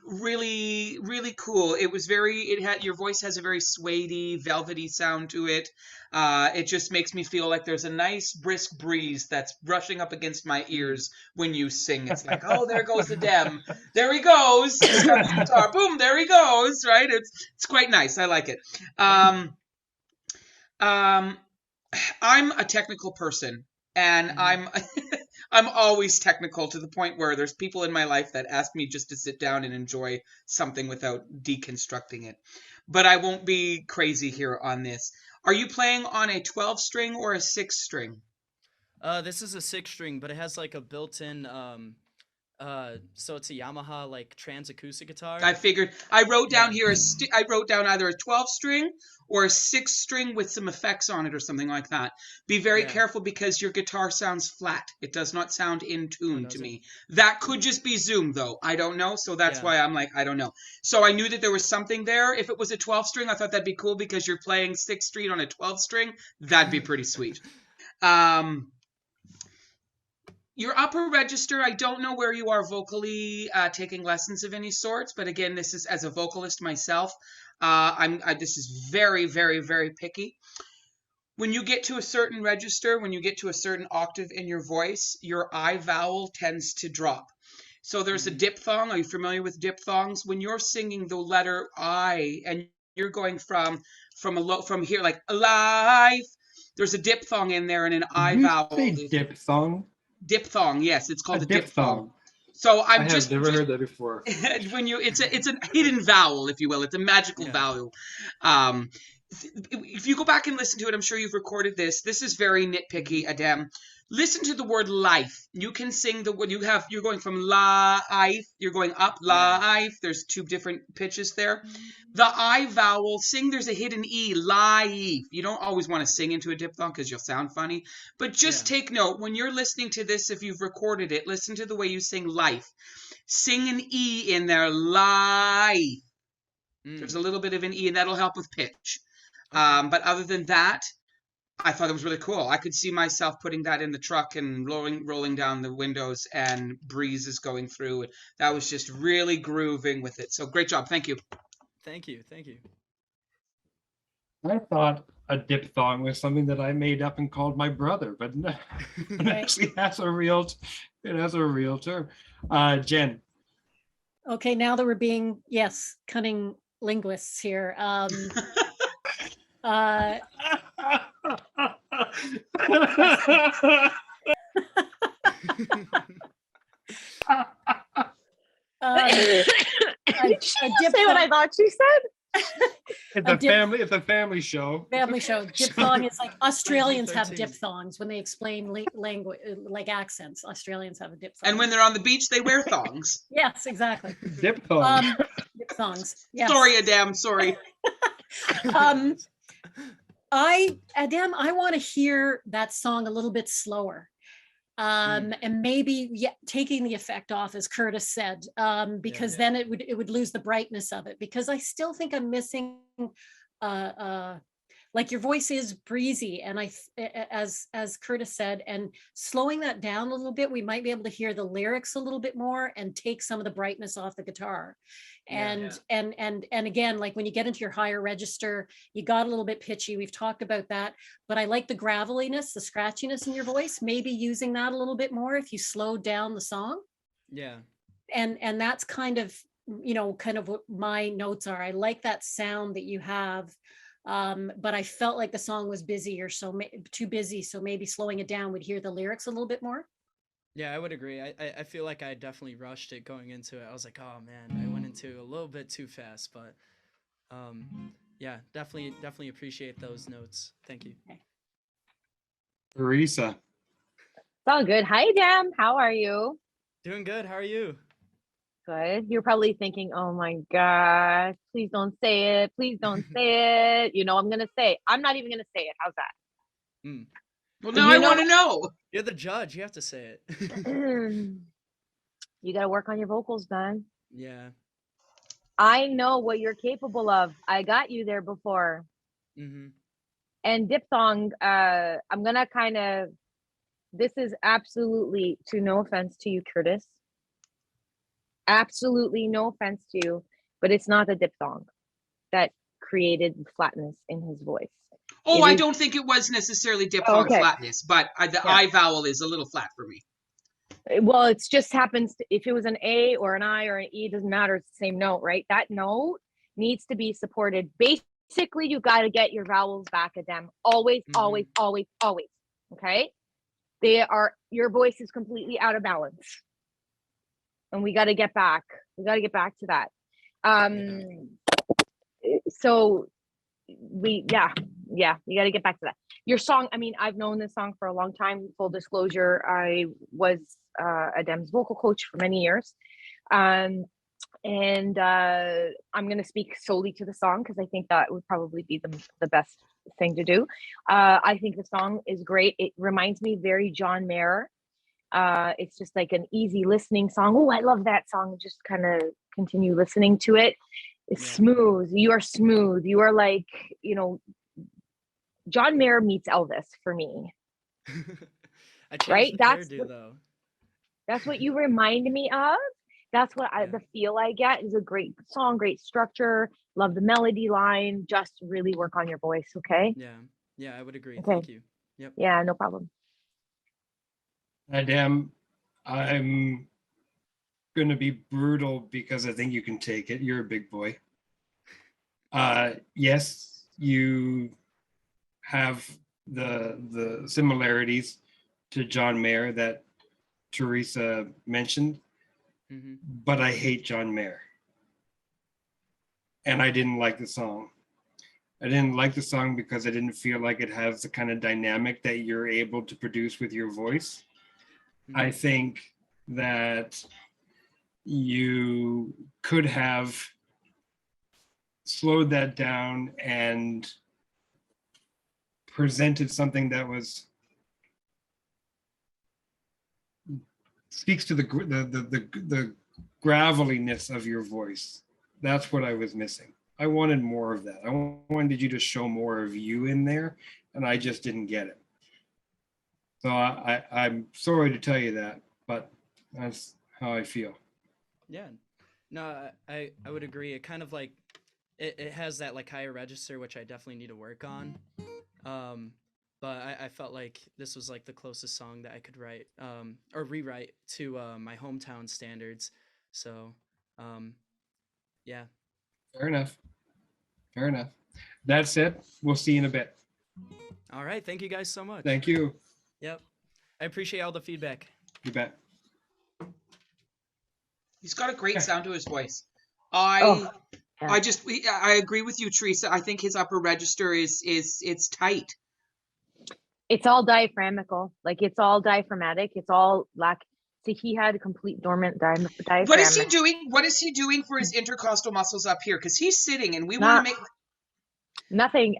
Really, really cool. It was very. It had your voice has a very suede-y, velvety sound to it. It just makes me feel like there's a nice brisk breeze that's brushing up against my ears when you sing. It's like, oh, there goes the Dem. There he goes. He's got the guitar. Boom, there he goes. Right? It's quite nice. I like it. I'm a technical person, and I'm I'm always technical to the point where there's people in my life that ask me just to sit down and enjoy something without deconstructing it. But I won't be crazy here on this. Are you playing on a 12 string or a 6 string? This is a 6 string, but it has like a built-in so it's a Yamaha like trans acoustic guitar. I figured. I wrote down here I wrote down either a 12 string or a 6 string with some effects on it or something like that. Be very careful because your guitar sounds flat. It does not sound in tune to me. That could just be Zoom though. I don't know. So that's why I'm like, I don't know. So I knew that there was something there. If it was a 12 string, I thought that'd be cool because you're playing 6th Street on a 12 string. That'd be pretty sweet. Your upper register, I don't know where you are vocally taking lessons of any sorts, but again, this is as a vocalist myself. This is very, very, very picky. When you get to a certain register, when you get to a certain octave in your voice, your I vowel tends to drop. So there's a diphthong. Are you familiar with diphthongs? When you're singing the letter I and you're going from here like alive, there's a diphthong in there and an I vowel. Diphthong. Diphthong, yes, it's called a diphthong. So I have never heard that before. When it's a hidden vowel, if you will. It's a magical vowel. If you go back and listen to it, I'm sure you've recorded this. This is very nitpicky, Adem. Listen to the word life. You can sing the word. You're going from life. You're going up life. There's 2 different pitches there. The I vowel. Sing. There's a hidden e. Life. You don't always want to sing into a diphthong because you'll sound funny. But just take note when you're listening to this. If you've recorded it, listen to the way you sing life. Sing an e in there. Life. There's a little bit of an e, and that'll help with pitch. But other than that, I thought it was really cool. I could see myself putting that in the truck and rolling down the windows and breezes going through. That was just really grooving with it. So great job. Thank you. Thank you. Thank you. I thought a diphthong was something that I made up and called my brother, but no, it actually has a real term. Jen. Okay, now that we're being, cunning linguists here. Say what I thought she said. It's a family show. Family show. Diphthong is like Australians have diphthongs when they explain language, like accents. Australians have a diphthong. And when they're on the beach, they wear thongs. Yes, exactly. Diphthong. Diphthongs. Yes. Sorry, Adam. Sorry. Adam, I want to hear that song a little bit slower. And maybe taking the effect off, as Curtis said, because then it would lose the brightness of it, because I still think I'm missing like your voice is breezy, and as Curtis said, and slowing that down a little bit, we might be able to hear the lyrics a little bit more and take some of the brightness off the guitar. And again, like when you get into your higher register, you got a little bit pitchy. We've talked about that, but I like the graveliness, the scratchiness in your voice, maybe using that a little bit more if you slow down the song. Yeah. And that's kind of what my notes are. I like that sound that you have. But I felt like the song was too busy. So maybe slowing it down would hear the lyrics a little bit more. Yeah, I would agree. I feel like I definitely rushed it going into it. I was like, oh man, I went into a little bit too fast, but yeah, definitely appreciate those notes. Thank you. Okay. Teresa. It's all good. Hi, Dam. How are you? Doing good. How are you? Good. You're probably thinking, oh my gosh, please don't say it. Please don't say it. I'm going to say it. I'm not even going to say it. How's that? Well, now I want to know. You're the judge. You have to say it. You got to work on your vocals, man. Yeah. I know what you're capable of. I got you there before. Mm-hmm. And diphthong, I'm gonna kind of, this is absolutely, to no offense to you, Curtis, absolutely no offense to you, but it's not the diphthong that created flatness in his voice. Oh, It I is- don't think it was necessarily diphthong okay. flatness, but the Yeah. I vowel is a little flat for me. Well, it's just happens to, if it was an A or an I or an E, it doesn't matter. It's the same note, right? That note needs to be supported. Basically, you got to get your vowels back at them. Always, always, always, always. Okay? Your voice is completely out of balance. And we got to get back. We got to get back to that. So you got to get back to that. Your song, I mean, I've known this song for a long time. Full disclosure, I was Adem's vocal coach for many years. And I'm going to speak solely to the song because I think that would probably be the best thing to do. I think the song is great. It reminds me very John Mayer. It's just like an easy listening song. Oh, I love that song. Just kind of continue listening to it. It's smooth. You are smooth. You are like, John Mayer meets Elvis for me. Right? That's what you remind me of. That's what the feel I get is a great song, great structure. Love the melody line. Just really work on your voice, okay? Yeah, I would agree. Okay. Thank you. Yep. Yeah, no problem. Adem, I'm going to be brutal because I think you can take it. You're a big boy. Yes, you have the similarities to John Mayer that Teresa mentioned, but I hate John Mayer. And I didn't like the song. I didn't like the song because I didn't feel like it has the kind of dynamic that you're able to produce with your voice. I think that you could have slowed that down and presented something that speaks to the graveliness of your voice. That's what I was missing. I wanted more of that. I wanted you to show more of you in there, and I just didn't get it. So I'm sorry to tell you that, but that's how I feel. Yeah, no, I would agree. It kind of like, it has that like higher register, which I definitely need to work on. But I felt like this was like the closest song that I could write or rewrite to my hometown standards. So, yeah. Fair enough. That's it. We'll see you in a bit. All right. Thank you guys so much. Thank you. Yep. I appreciate all the feedback. You bet. He's got a great sound to his voice. I agree with you, Teresa. I think his upper register it's tight. It's all diaphragmical. Like it's all diaphragmatic. It's all so he had a complete dormant diaphragm. What is he doing? What is he doing for his intercostal muscles up here? Because he's sitting, and we want to make nothing.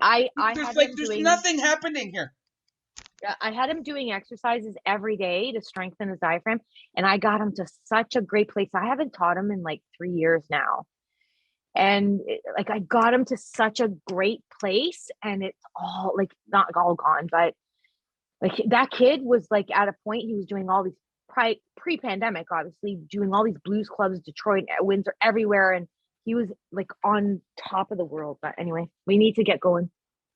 There's nothing happening here. I had him doing exercises every day to strengthen his diaphragm, and I got him to such a great place. I haven't taught him in like 3 years now, and I got him to such a great place, and it's all like not all gone, but like that kid was like at a point he was doing all these pre-pandemic, obviously doing all these blues clubs, Detroit, Windsor, everywhere, and he was like on top of the world. But anyway, we need to get going.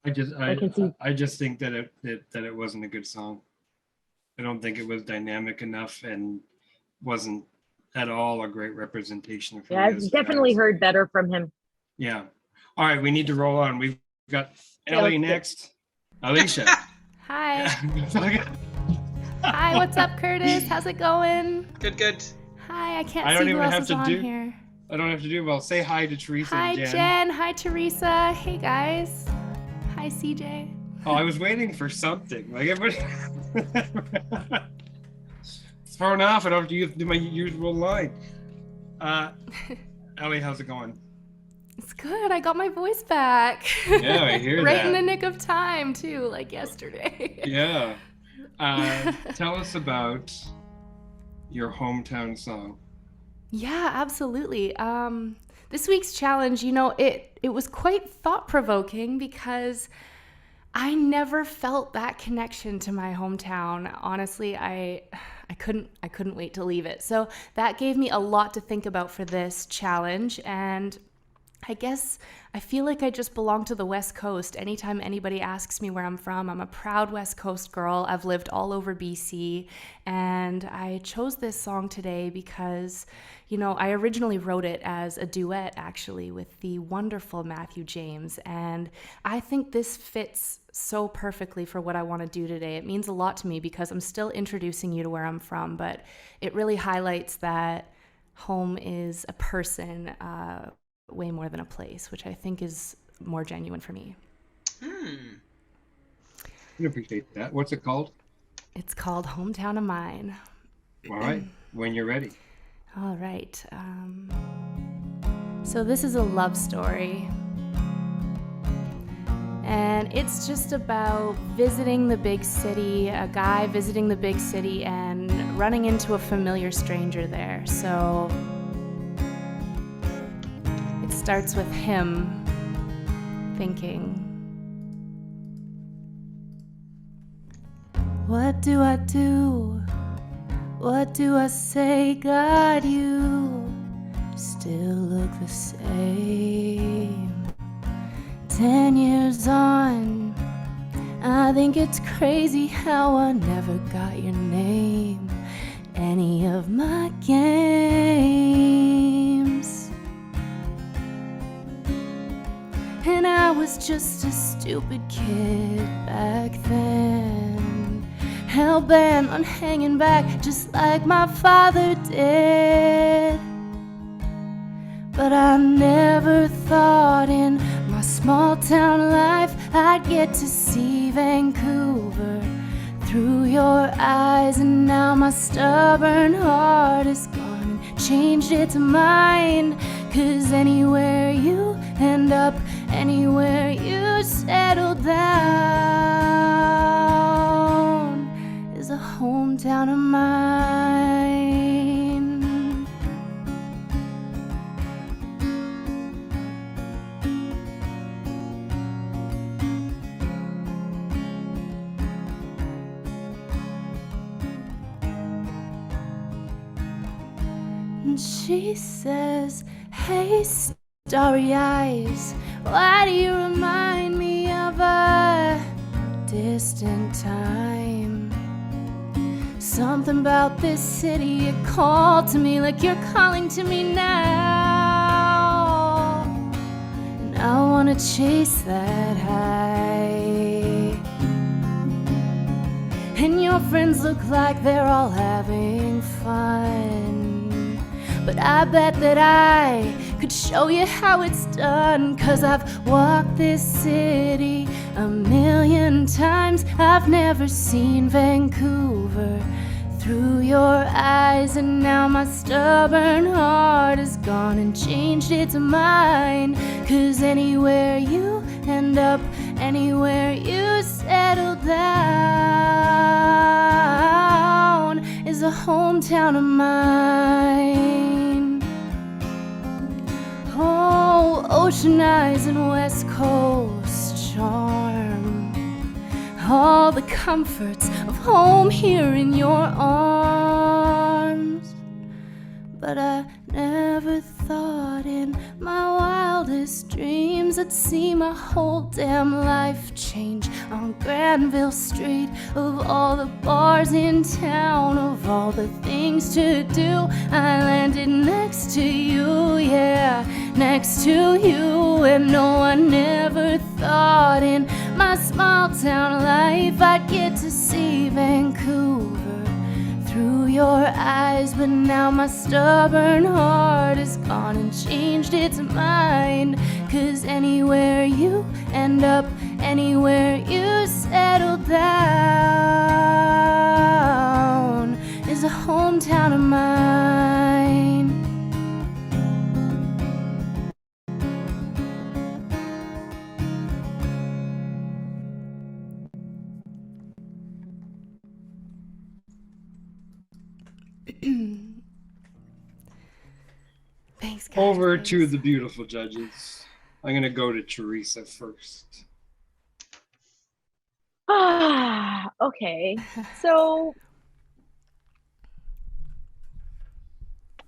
I just think that it wasn't a good song. I don't think it was dynamic enough and wasn't at all a great representation. Yeah, I've definitely heard better from him. Yeah. All right, we need to roll on. We've got Ellie next. Alicia. Hi. Hi, what's up, Curtis? How's it going? Good. Hi, I can't see who else is on here. I don't have to do well. Say hi to Teresa Hi, and Jen. Jen. Hi, Teresa. Hey, guys. Hi, CJ. Oh, I was waiting for something. Like everybody. It's thrown off. I don't have to do my usual line. Ellie, how's it going? It's good. I got my voice back. Yeah, I hear right that. in the nick of time, too, like yesterday. Yeah. Tell us about your hometown song. Yeah, absolutely. This week's challenge, it was quite thought-provoking because I never felt that connection to my hometown. Honestly, I couldn't wait to leave it. So that gave me a lot to think about for this challenge, and I guess I feel like I just belong to the West Coast. Anytime anybody asks me where I'm from, I'm a proud West Coast girl. I've lived all over BC, and I chose this song today because, I originally wrote it as a duet actually with the wonderful Matthew James, and I think this fits so perfectly for what I want to do today. It means a lot to me because I'm still introducing you to where I'm from, but it really highlights that home is a person, way more than a place, which I think is more genuine for me. I appreciate that. What's it called? It's called Hometown of Mine. All right, when you're ready. All right. So this is a love story. And it's just about visiting the big city, a guy visiting the big city and running into a familiar stranger there. So it starts with him thinking, what do I do? What do I say? God, you still look the same. 10 years on, I think it's crazy how I never got your name, any of my games. And I was just a stupid kid back then, hell-bent on hanging back just like my father did. But I never thought in my small town life I'd get to see Vancouver through your eyes. And now my stubborn heart is gone and changed its mind. 'Cause anywhere you end up, anywhere you settle down is a hometown of mine. And she says, hey, starry eyes, why do you remind me of a distant time? Something about this city, it called to me like you're calling to me now. And I wanna chase that high. And your friends look like they're all having fun, but I bet that I could show you how it's done. 'Cause I've walked this city a million times. I've never seen Vancouver through your eyes. And now my stubborn heart is gone and changed its mind. 'Cause anywhere you end up, anywhere you settle down is a hometown of mine. Oh, ocean eyes and West Coast charm, all the comforts of home here in your arms. But I never thought in my wildest dreams I'd see my whole damn life change on Granville Street. Of all the bars in town, of all the things to do, I landed next to you, yeah, next to you. And no, I never thought in my small town life I'd get to see Vancouver through your eyes. But now my stubborn heart is gone and changed its mind. 'Cause anywhere you end up, anywhere you settle down is a hometown of mine. Thanks, guys. Over to Thanks. the beautiful judges. I'm going to go to Teresa first. Okay. So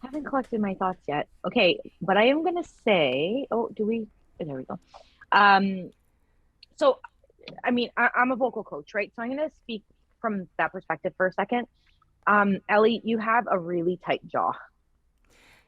I haven't collected my thoughts yet. Okay, but I am gonna say, there we go. So I mean, I'm a vocal coach, right? So I'm gonna speak from that perspective for a second. Ellie, you have a really tight jaw.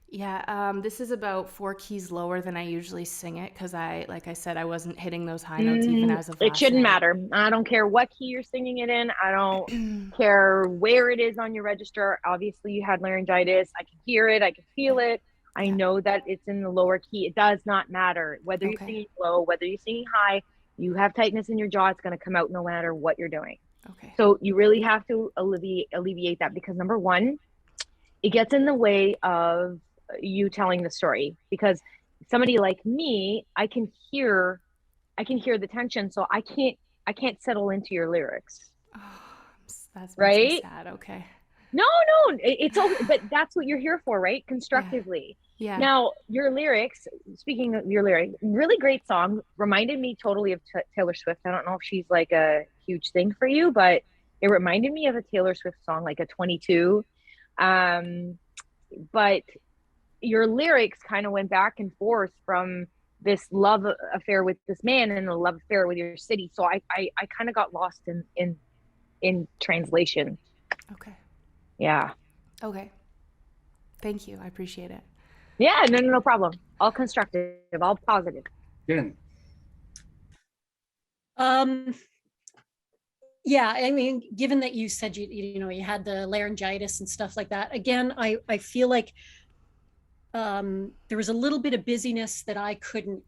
Yeah, this is about 4 keys lower than I usually sing it because like I said, I wasn't hitting those high notes even as of It last shouldn't night. matter. I don't care what key you're singing it in. I don't care where it is on your register. Obviously, you had laryngitis. I can hear it. I can feel it. I know that it's in the lower key. It does not matter whether you're singing low, whether you're singing high. You have tightness in your jaw. It's going to come out no matter what you're doing. Okay. So you really have to alleviate that because number one, it gets in the way of you telling the story, because somebody like me, I can hear the tension, so I can't settle into your lyrics. Oh, that's right. Sad. Okay. No, it's okay, but that's what you're here for, right? Constructively. Yeah. Now, your lyrics, speaking of your lyrics, really great song, reminded me totally of Taylor Swift. I don't know if she's like a huge thing for you, but it reminded me of a Taylor Swift song, like a 22. But your lyrics kind of went back and forth from this love affair with this man and a love affair with your city. So I kind of got lost in translation. Okay. Yeah. Okay. Thank you. I appreciate it. Yeah, no problem. All constructive, all positive. Jen. Yeah, I mean, given that you said you had the laryngitis and stuff like that, again, I feel like there was a little bit of busyness that I couldn't,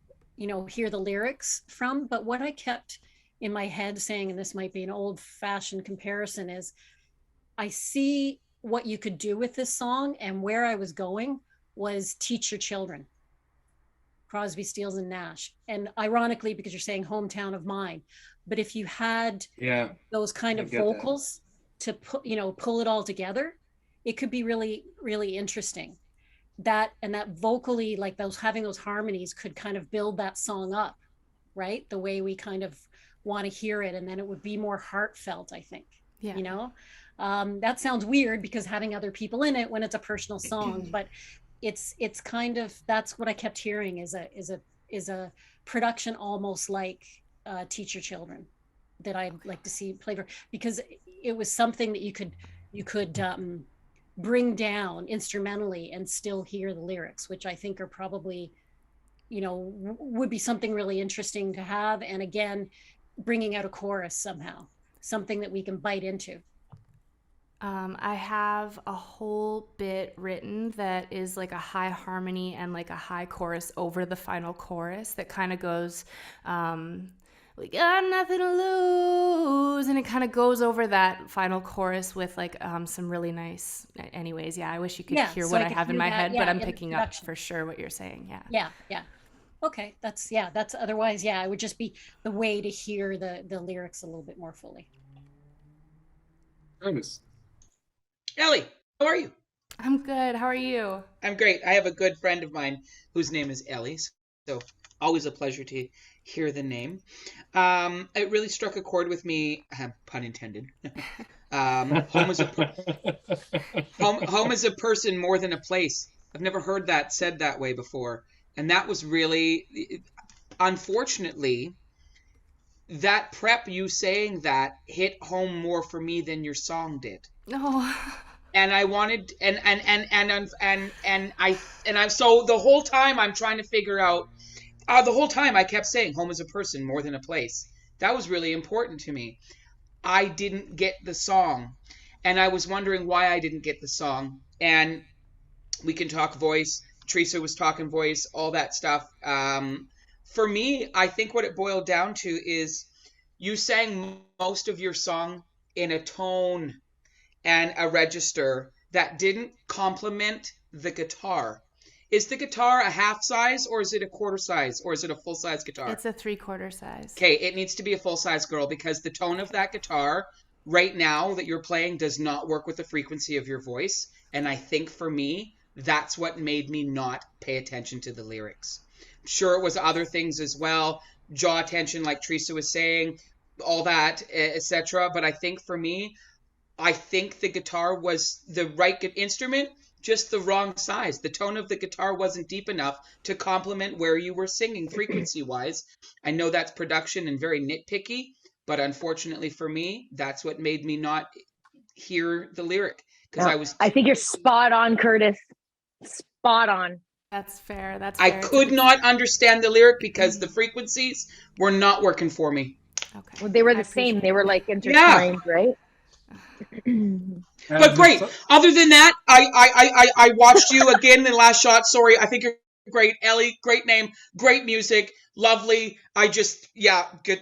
hear the lyrics from. But what I kept in my head saying, and this might be an old-fashioned comparison, is I see what you could do with this song, and where I was going was teach your children. Crosby, Stills, and Nash. And ironically, because you're saying hometown of mine, but if you had those kind of vocals to pull it all together, it could be really, really interesting. That vocally, like having those harmonies could kind of build that song up, right? The way we kind of want to hear it, and then it would be more heartfelt, I think. Yeah. That sounds weird because having other people in it when it's a personal song, but it's kind of, that's what I kept hearing is a production almost like Teach Your Children that I'd like to see play for, because it was something that you could bring down instrumentally and still hear the lyrics, which I think are probably, would be something really interesting to have. And again, bringing out a chorus somehow, something that we can bite into. I have a whole bit written that is like a high harmony and like a high chorus over the final chorus that kind of goes, we got nothing to lose. And it kind of goes over that final chorus with like some really nice, anyways. Yeah, I wish you could hear what I have in my head, but I'm picking up for sure what you're saying. Yeah. Yeah. Okay. That's otherwise, it would just be the way to hear the lyrics a little bit more fully. Ernest. Ellie, how are you? I'm good. How are you? I'm great. I have a good friend of mine whose name is Ellie, so always a pleasure to hear the name. It really struck a chord with me, pun intended. Home is a person more than a place. I've never heard that said that way before. And that was really, unfortunately, that prep, you saying that hit home more for me than your song did. No. And I wanted, and I so the whole time I'm trying to figure out, the whole time I kept saying home is a person more than a place. That was really important to me. I didn't get the song, and I was wondering why I didn't get the song. And we can talk voice. Teresa was talking voice, all that stuff. For me, I think what it boiled down to is you sang most of your song in a tone and a register that didn't complement the guitar. Is the guitar a half size, or is it a quarter size, or is it a full size guitar? It's a 3/4 size. Okay, it needs to be a full size, girl, because the tone of that guitar right now that you're playing does not work with the frequency of your voice. And I think for me, That's what made me not pay attention to the lyrics. Sure, it was other things as well, jaw attention, like Teresa was saying, all that, etc. But I think for me, I think the guitar was the right instrument, just the wrong size. The tone of the guitar wasn't deep enough to complement where you were singing frequency-wise. I know that's production and very nitpicky, but unfortunately for me, that's what made me not hear the lyric. Because I think you're spot on, Curtis. Spot on. That's fair. That's I fair. could not understand the lyric because the frequencies were not working for me. Okay. Well, they were the same. They were like intertwined, right? But great. Other than that, I watched you again in the last shot. Sorry, I think you're great. Ellie, great name, great music, lovely. Good.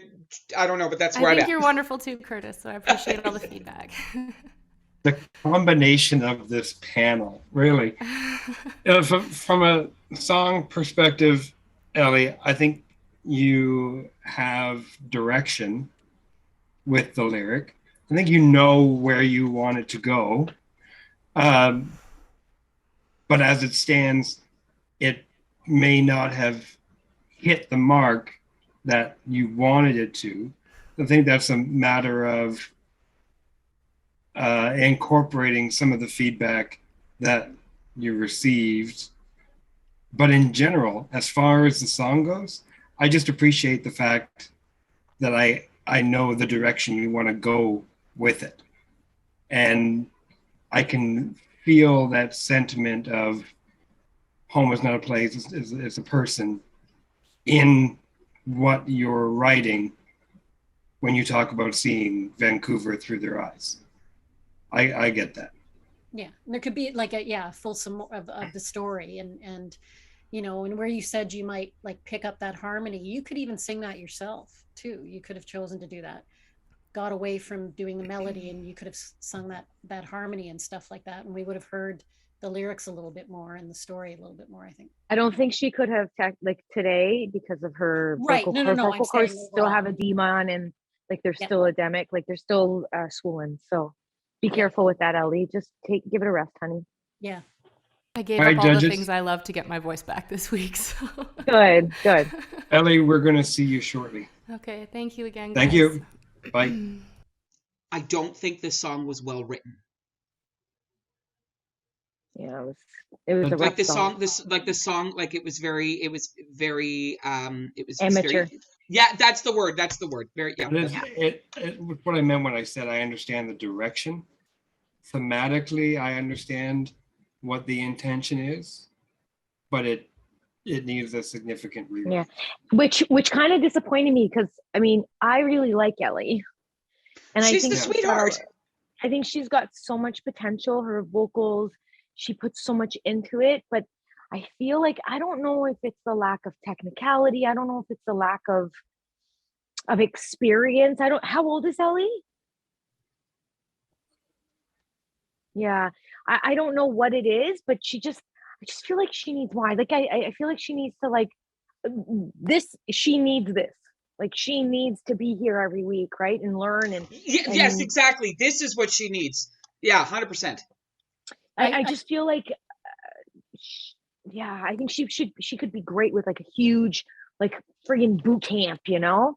I don't know, but that's where I I'm think at. you're wonderful too, Curtis. So I appreciate all the feedback. The combination of this panel, really. From a song perspective, Ellie, I think you have direction with the lyric. I think you know where you want it to go. But as it stands, it may not have hit the mark that you wanted it to. I think that's a matter of incorporating some of the feedback that you received. But in general, as far as the song goes, I just appreciate the fact that I know the direction you want to go with it. And I can feel that sentiment of home is not a place, it's a person in what you're writing when you talk about seeing Vancouver through their eyes. I get that. Yeah, there could be like a fulsome of the story, and and where you said you might like pick up that harmony, you could even sing that yourself too. You could have chosen to do that, got away from doing the melody, and you could have sung that harmony and stuff like that, and we would have heard the lyrics a little bit more and the story a little bit more, I think. I don't think she could have today because of her right. vocal cords still have edema on, and like they're still edemic, like they're still swollen. So be careful with that, Ellie. Just give it a rest, honey. Yeah. I gave All right, up all judges. the things I love to get my voice back this week. So. Good. Ellie, we're going to see you shortly. Okay, thank you again, guys. Thank you. Bye. I don't think this song was well written. Yeah, it was a like rough song. It was very amateur. That's the word. Very What I meant when I said I understand the direction. Thematically, I understand what the intention is, but it needs a significant rewrite. Yeah, which kind of disappointed me because I mean I really like Ellie, and she's I think the sweetheart. I think she's got so much potential. Her vocals, she puts so much into it, but I feel like I don't know if it's the lack of technicality. I don't know if it's the lack of experience. How old is Ellie? Yeah, I don't know what it is, but I just feel like she needs more. Like I feel like she needs to like this. She needs this. Like she needs to be here every week, right, and learn and. Yes, exactly. This is what she needs. Yeah, 100%. I just feel like, I think she could be great with like a huge like friggin' boot camp, Yeah,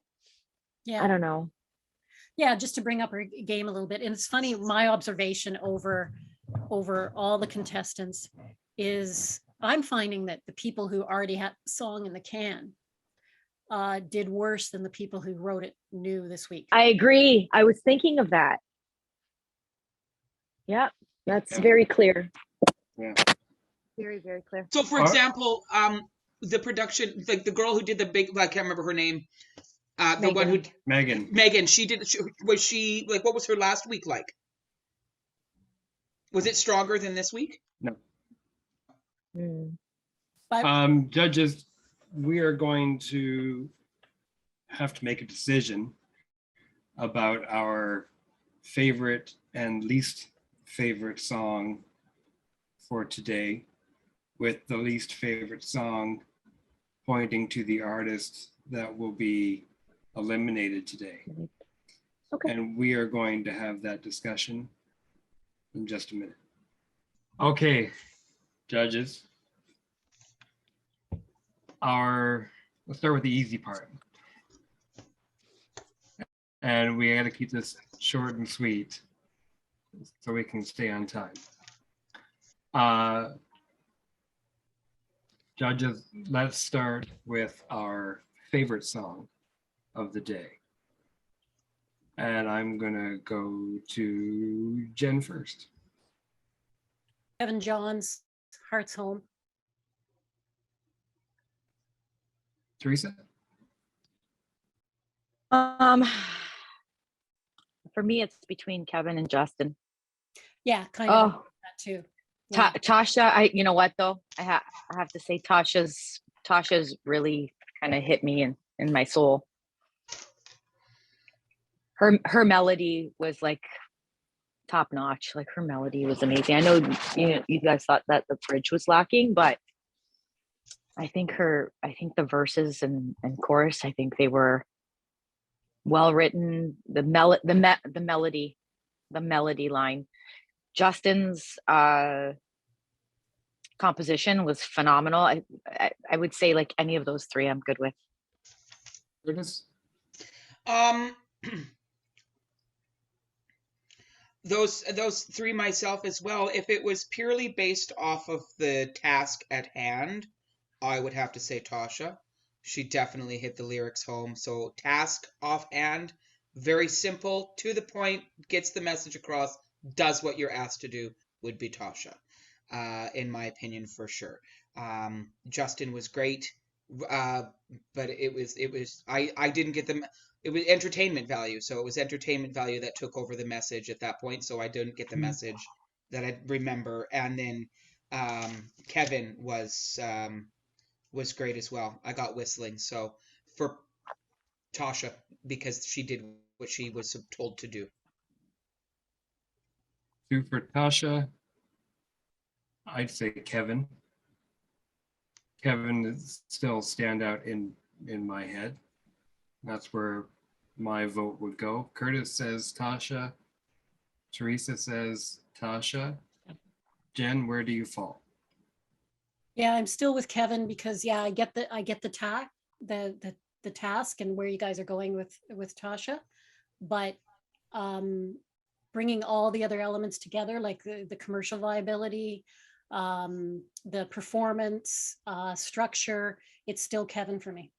I don't know. Yeah, just to bring up her game a little bit. And it's funny, my observation over all the contestants is I'm finding that the people who already had the song in the can did worse than the people who wrote it new this week. I agree. I was thinking of that. Yeah, that's very clear. Yeah. Very, very clear. So for example, the production, like the girl who did the big, I can't remember her name. The one who Megan, was she like, what was her last week like? Was it stronger than this week? No. Mm. Judges, we are going to have to make a decision about our favorite and least favorite song for today, with the least favorite song pointing to the artist that will be eliminated today. Okay. And we are going to have that discussion in just a minute. Okay, judges, let's start with the easy part. And we got to keep this short and sweet so we can stay on time. Judges, let's start with our favorite song of the day. And I'm gonna go to Jen first. Kevin Johns, Hearts Home. Teresa? For me, it's between Kevin and Justin. Yeah, kind of Oh, that too. Tasha, you know what though? I have to say Tasha's really kind of hit me in my soul. Her melody was like top notch. Like her melody was amazing. I know you guys thought that the bridge was lacking, but I think the verses and chorus, I think they were well written. The melody line. Justin's composition was phenomenal. I would say like any of those three I'm good with. Curtis? Those three myself as well. If it was purely based off of the task at hand, I would have to say Tasha. She definitely hit the lyrics home. So task offhand, very simple, to the point, gets the message across, does what you're asked to do, would be Tasha, in my opinion, for sure. Justin was great, but I didn't get them. It was entertainment value, so it was entertainment value that took over the message at that point. So I didn't get the message that I remember. And then Kevin was great as well. I got whistling. So for Tasha, because she did what she was told to do. 2 for Tasha. I'd say Kevin. Kevin is still standout in my head. That's where my vote would go. Curtis says Tasha. Teresa says Tasha. Jen, where do you fall? Yeah, I'm still with Kevin because I get the task and where you guys are going with Tasha, but bringing all the other elements together, like the commercial viability, the performance, structure, it's still Kevin for me.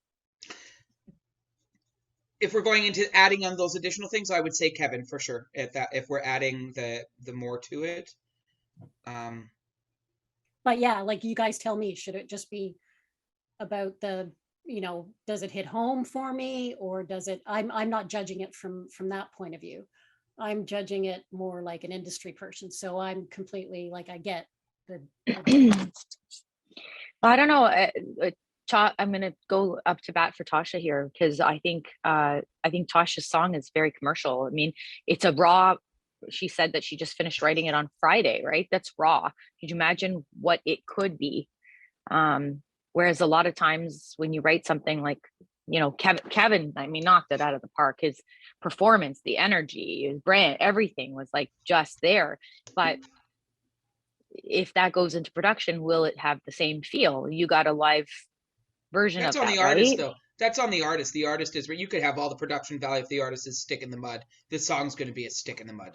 If we're going into adding on those additional things, I would say Kevin for sure. If we're adding the more to it. But yeah, like you guys tell me, should it just be about the, does it hit home for me, or does it? I'm not judging it from that point of view. I'm judging it more like an industry person. So I'm completely like, I get the. I don't know. I'm going to go up to bat for Tasha here because I think Tasha's song is very commercial. I mean, it's a raw. She said that she just finished writing it on Friday, right? That's raw. Could you imagine what it could be? Whereas a lot of times when you write something like, Kevin, I mean, knocked it out of the park. His performance, the energy, his brand, everything was like just there. But if that goes into production, will it have the same feel? You got a live version That's of on that, the artist, right? though. That's on the artist. The artist is where you could have all the production value if the artist is stick in the mud. This song's going to be a stick in the mud.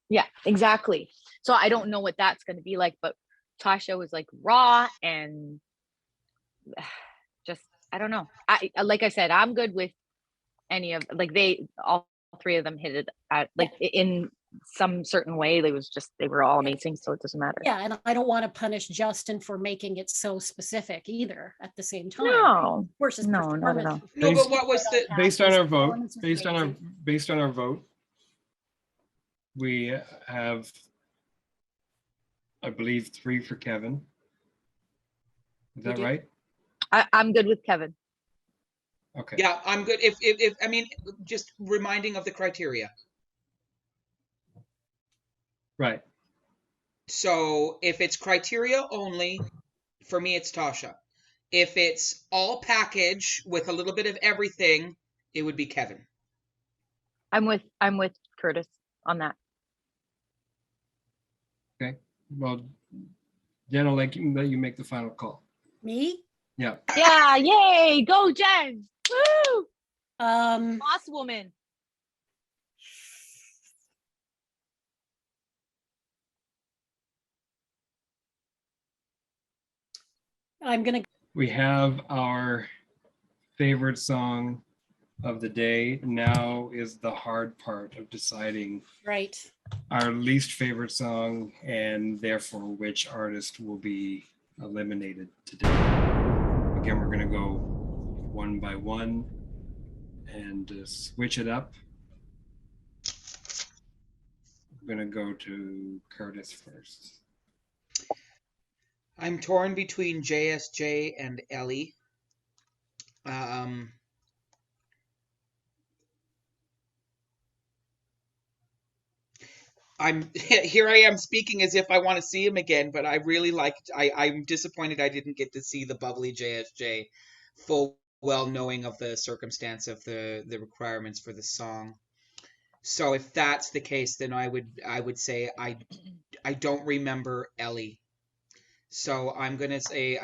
Yeah, exactly. So I don't know what that's going to be like, but Tasha was like raw and just, I don't know. Like I said, I'm good with any of, like all three of them hit it at like in some certain way. They were all amazing. So it doesn't matter. Yeah. And I don't want to punish Justin for making it so specific either at the same time. No, versus no, not at all. No, but what was the based on our vote? Based on our vote, we have, I believe, 3 for Kevin. Is that right? I'm good with Kevin. Okay. Yeah, I'm good. If I mean, just reminding of the criteria. Right. So if it's criteria only, for me, it's Tasha. If it's all package with a little bit of everything, it would be Kevin. I'm with Curtis on that. Okay. Well, Jen, I'll let you make the final call. Me? Yeah. Yeah, yay, go Jen. Woo! Um, Boss woman. I'm gonna. We have our favorite song of the day. Now is the hard part of deciding Right. our least favorite song and therefore which artist will be eliminated today. Again, we're going to go one by one and switch it up. I'm going to go to Curtis first. I'm torn between JSJ and Ellie. Here I am speaking as if I want to see him again, but I really liked. I'm disappointed I didn't get to see the bubbly JSJ, full well knowing of the circumstance of the requirements for the song. So if that's the case, then I would say I don't remember Ellie. So I'm gonna say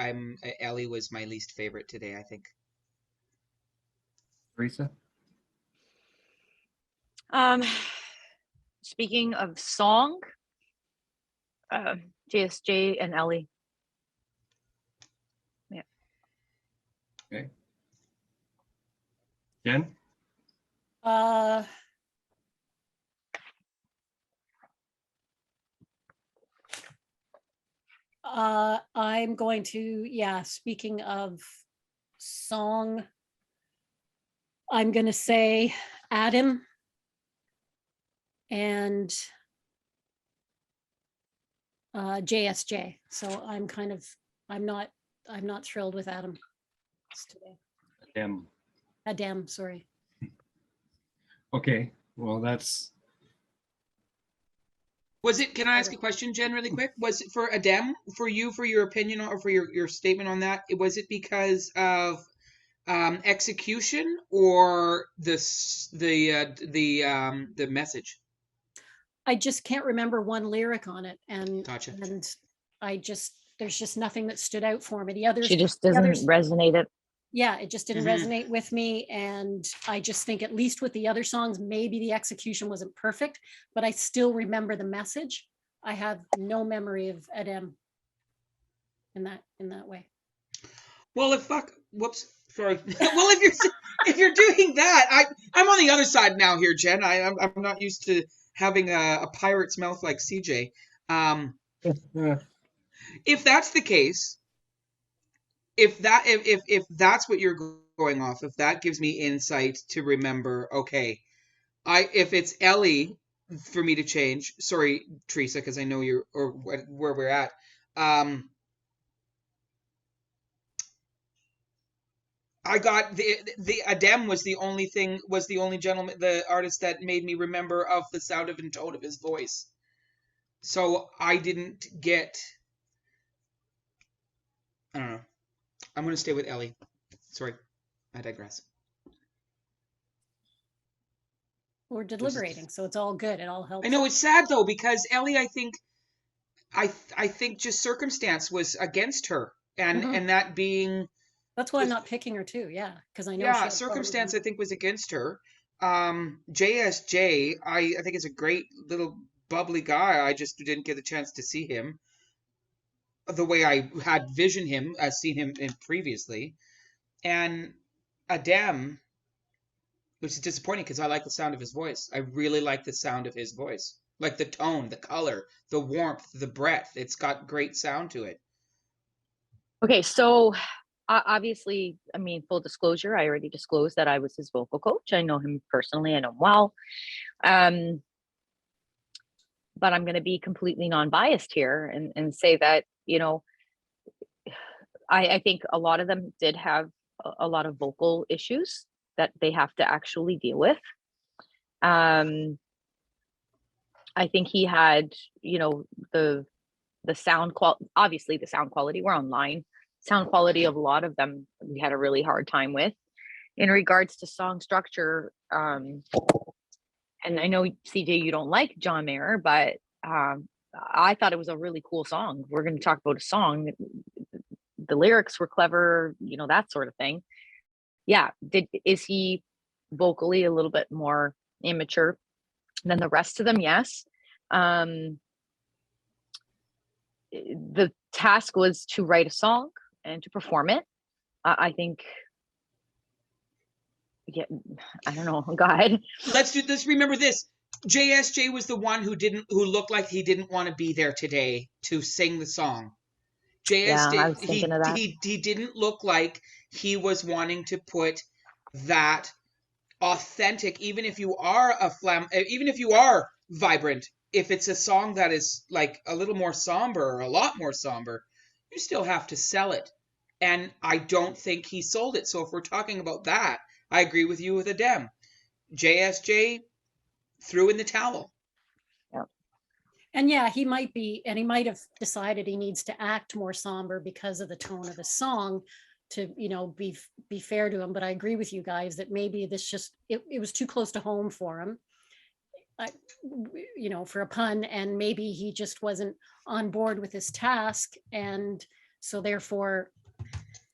Ellie was my least favorite today, I think. Teresa? Speaking of song, JSJ and Ellie. Yeah. Okay. Jen? I'm going to, yeah, speaking of song, I'm going to say Adam and JSJ. So I'm not thrilled with Adam today. Adam, sorry. Okay, well, that's... Was it, can I ask a question, Jen, really quick? Was it for Adem, for you, for your opinion or for your statement on that? Was it because of execution or the message? I just can't remember one lyric on it. And, Gotcha. And there's just nothing that stood out for me. The others, She just doesn't resonate it. Yeah, it just didn't resonate with me. And I just think at least with the other songs, maybe the execution wasn't perfect, but I still remember the message. I have no memory of Adem in that way. Well, whoops, sorry. Well, if you're doing that, I'm on the other side now here, Jen. I'm not used to having a pirate's mouth like CJ. If that's the case, if that's what you're going off, if that gives me insight to remember, okay, if it's Ellie for me to change, sorry, Teresa, because I know you're or where we're at. I got the Adem was the only gentleman, the artist that made me remember of the sound and tone of his voice. So I didn't get. I don't know. I'm going to stay with Ellie. Sorry, I digress. We're deliberating, so it's all good. It all helps. I know it's sad though because Ellie, I think just circumstance was against her, and that being. That's why I'm not picking her too. Yeah, because I know. Yeah, circumstance I think was against her. JSJ, I think is a great little bubbly guy. I just didn't get the chance to see him the way I had seen him in previously. And Adem, which is disappointing because I like the sound of his voice. I really like the sound of his voice. Like the tone, the color, the warmth, the breadth. It's got great sound to it. Okay, so obviously, I mean, full disclosure, I already disclosed that I was his vocal coach. I know him personally, I know him well. But I'm going to be completely non-biased here and say that, you know, I think a lot of them did have a lot of vocal issues that they have to actually deal with. I think he had, you know, the sound quality, obviously the sound quality, we're online, sound quality of a lot of them we had a really hard time with. In regards to song structure, and I know CJ, you don't like John Mayer, but I thought it was a really cool song. We're going to talk about a song. The lyrics were clever, you know, that sort of thing. Yeah. Is he vocally a little bit more immature than the rest of them? Yes. The task was to write a song and to perform it. I think, yeah, I don't know. Go ahead. Let's remember this. JSJ was the one who looked like he didn't want to be there today to sing the song. JSJ, Yeah, I was thinking of that. he didn't look like he was wanting to put that authentic, even if you are even if you are vibrant, if it's a song that is like a little more somber or a lot more somber, you still have to sell it. And I don't think he sold it. So if we're talking about that, I agree with you with Adem. JSJ threw in the towel. And yeah, he might have decided he needs to act more somber because of the tone of the song to, you know, be fair to him. But I agree with you guys that maybe this it was too close to home for him, you know, for a pun, and maybe he just wasn't on board with his task. And so therefore,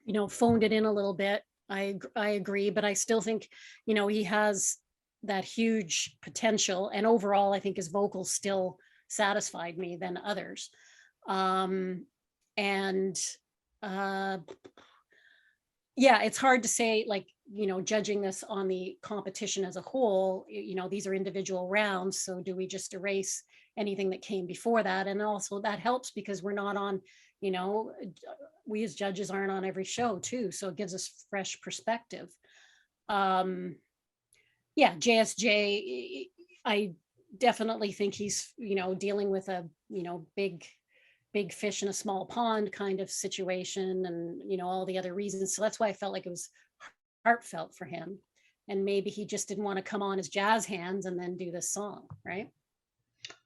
you know, phoned it in a little bit. I agree, but I still think, you know, he has that huge potential. And overall, I think his vocals still satisfied me than others. Yeah, it's hard to say, like, you know, judging this on the competition as a whole, you know, these are individual rounds. So do we just erase anything that came before that? And also that helps because we're not on, you know, we as judges aren't on every show too. So it gives us fresh perspective. Yeah, JSJ, I definitely think he's, you know, dealing with a, you know, big fish in a small pond kind of situation, and, you know, all the other reasons. So that's why I felt like it was heartfelt for him. And maybe he just didn't want to come on as jazz hands and then do this song, right?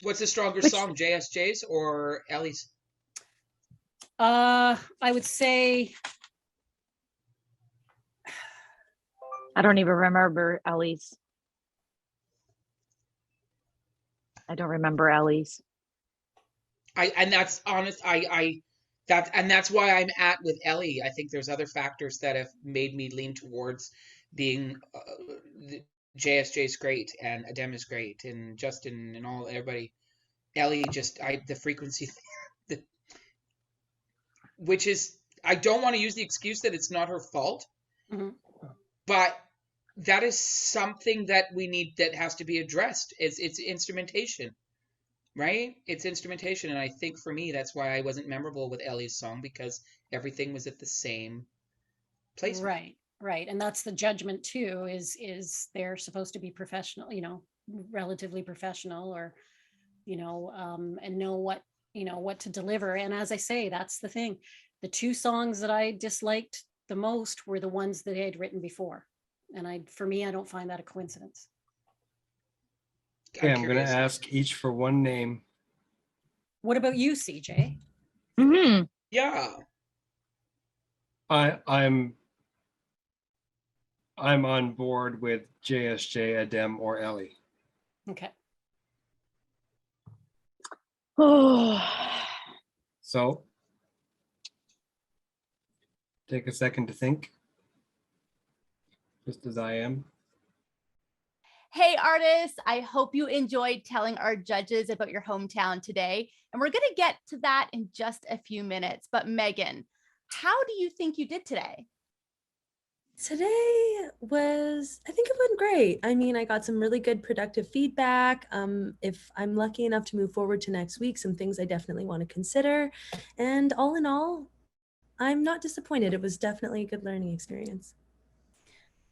What's the stronger song, JSJ's or Ellie's? I would say, I don't even remember Ellie's. I don't remember Ellie's. And that's honest. That's why I'm at with Ellie. I think there's other factors that have made me lean towards being JSJ's great and Adem is great and Justin and everybody. Ellie just the frequency, which is, I don't want to use the excuse that it's not her fault, but that is something that we need, that has to be addressed. It's instrumentation. Right? It's instrumentation. And I think for me, that's why I wasn't memorable with Ellie's song, because everything was at the same place. Right. And that's the judgment too, is they're supposed to be professional, you know, relatively professional, or, you know, and know what, you know, what to deliver. And as I say, that's the thing. The two songs that I disliked the most were the ones that they had written before. And for me, I don't find that a coincidence. Okay, I'm going to ask each for one name. What about you, CJ? Yeah. I'm on board with JSJ, Adem, or Ellie. Okay. So take a second to think, just as I am. Hey artists, I hope you enjoyed telling our judges about your hometown today. And we're gonna get to that in just a few minutes. But Megan, how do you think you did today? Today I think it went great. I mean, I got some really good productive feedback. If I'm lucky enough to move forward to next week, some things I definitely want to consider. And all in all, I'm not disappointed. It was definitely a good learning experience.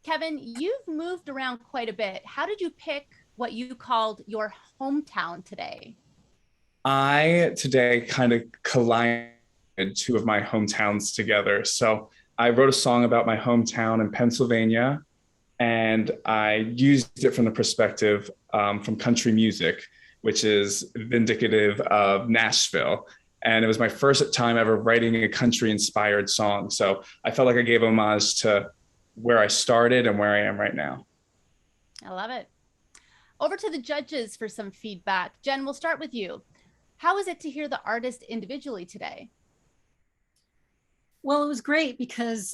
Kevin, you've moved around quite a bit. How did you pick what you called your hometown today? I today kind of collided two of my hometowns together. So I wrote a song about my hometown in Pennsylvania, and I used it from the perspective from country music, which is vindicative of Nashville. And it was my first time ever writing a country-inspired song. So I felt like I gave homage to where I started and where I am right now. I love it. Over to the judges for some feedback. Jen, we'll start with you. How is it to hear the artist individually today? Well, it was great because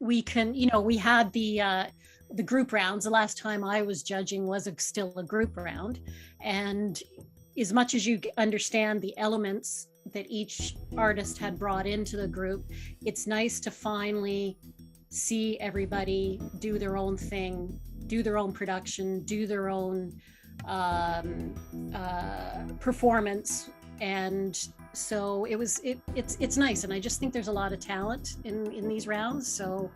we can, you know, we had the group rounds. The last time I was judging was still a group round, and as much as you understand the elements that each artist had brought into the group, it's nice to finally see everybody do their own thing, do their own production, do their own performance. And so it's nice, and I just think there's a lot of talent in these rounds. So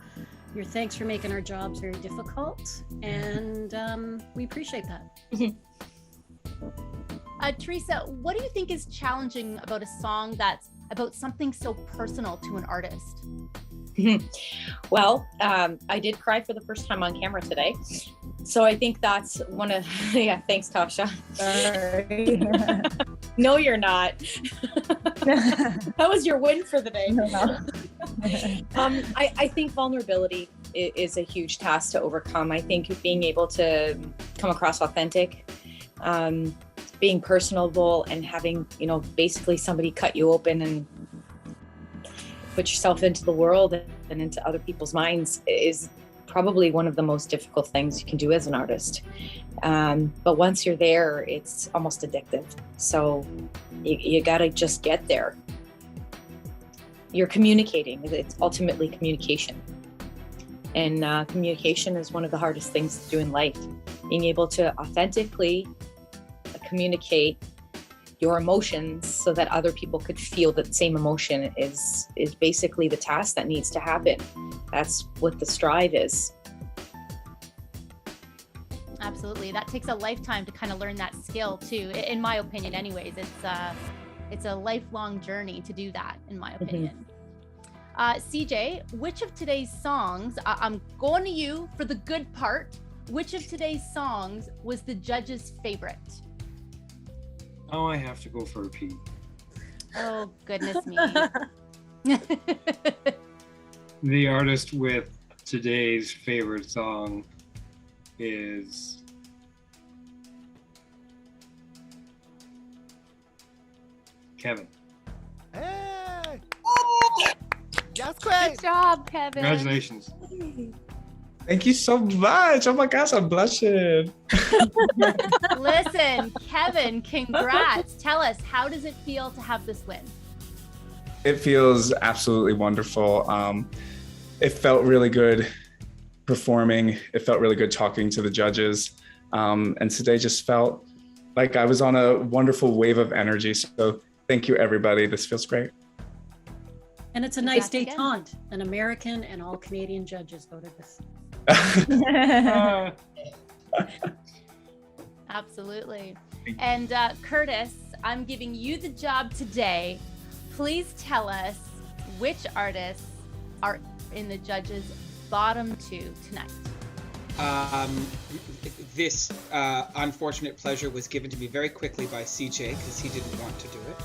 your thanks for making our jobs very difficult, and we appreciate that. Teresa, what do you think is challenging about a song that's about something so personal to an artist? Well, I did cry for the first time on camera today. So I think that's one of, yeah, thanks, Tasha. Sorry. No, you're not. That was your win for the day. No. I think vulnerability is a huge task to overcome. I think being able to come across authentic, being personable, and having, you know, basically somebody cut you open and put yourself into the world and into other people's minds is probably one of the most difficult things you can do as an artist. But once you're there, it's almost addictive. So you gotta just get there. You're communicating. It's ultimately communication. And communication is one of the hardest things to do in life. Being able to authentically communicate your emotions so that other people could feel that same emotion is basically the task that needs to happen. That's what the strive is. Absolutely. That takes a lifetime to kind of learn that skill too. In my opinion, anyways, it's a lifelong journey to do that, in my opinion. CJ, which of today's songs, I'm going to you for the good part, which of today's songs was the judge's favorite? Oh, I have to go for a P. Oh, goodness me. The artist with today's favorite song is Kevin. Hey! That's great. Good job, Kevin. Congratulations. Thank you so much. Oh my gosh, I'm blushing. Listen, Kevin, congrats. Tell us, how does it feel to have this win? It feels absolutely wonderful. It felt really good performing. It felt really good talking to the judges. And today just felt like I was on a wonderful wave of energy. So thank you, everybody. This feels great. And it's a nice détente. An American and all Canadian judges voted this. Absolutely. And Curtis, I'm giving you the job today. Please tell us which artists are in the judges' bottom two tonight. This unfortunate pleasure was given to me very quickly by CJ because he didn't want to do it.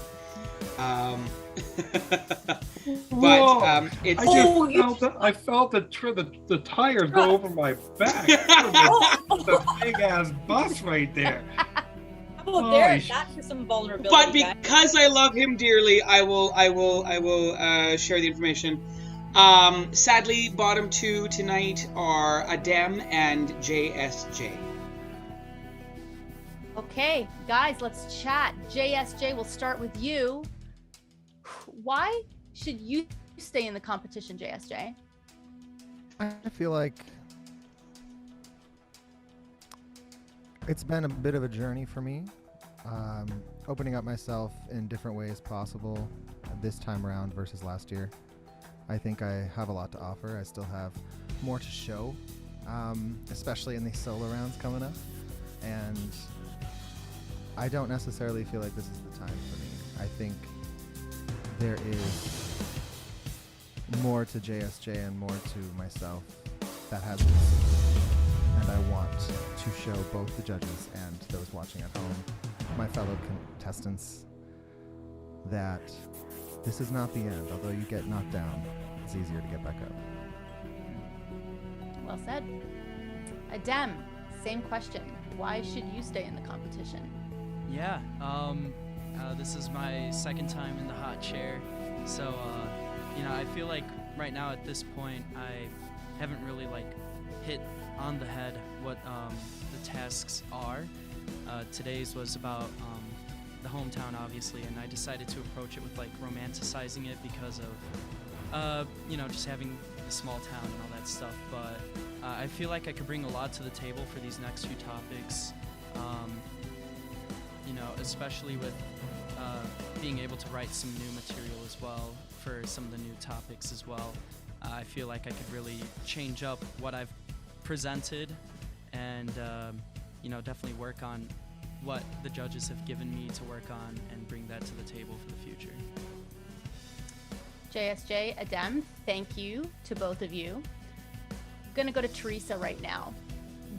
But I felt the tires go over my back. The big ass bus right there. Oh, there, that's for some vulnerability. But because I love him dearly, I will share the information. Sadly, bottom two tonight are Adem and JSJ. Okay, guys, let's chat. JSJ, we'll start with you. Why should you stay in the competition, JSJ? I feel like it's been a bit of a journey for me, opening up myself in different ways possible this time around versus last year. I think I have a lot to offer. I still have more to show, especially in these solo rounds coming up. And I don't necessarily feel like this is the time for me. I think there is more to JSJ and more to myself that has been seen. And I want to show both the judges and those watching at home, my fellow contestants, that this is not the end. Although you get knocked down, it's easier to get back up. Well said. Adem, same question. Why should you stay in the competition? Yeah, This is my second time in the hot chair, so I feel like right now at this point I haven't really like hit on the head what the tasks are. Today's was about the hometown, obviously, and I decided to approach it with like romanticizing it because of just having the small town and all that stuff. But I feel like I could bring a lot to the table for these next few topics, especially with being able to write some new material as well for some of the new topics as well. I feel like I could really change up what I've presented and definitely work on what the judges have given me to work on and bring that to the table for the future. JSJ, Adem, thank you to both of you. I'm gonna go to Teresa right now.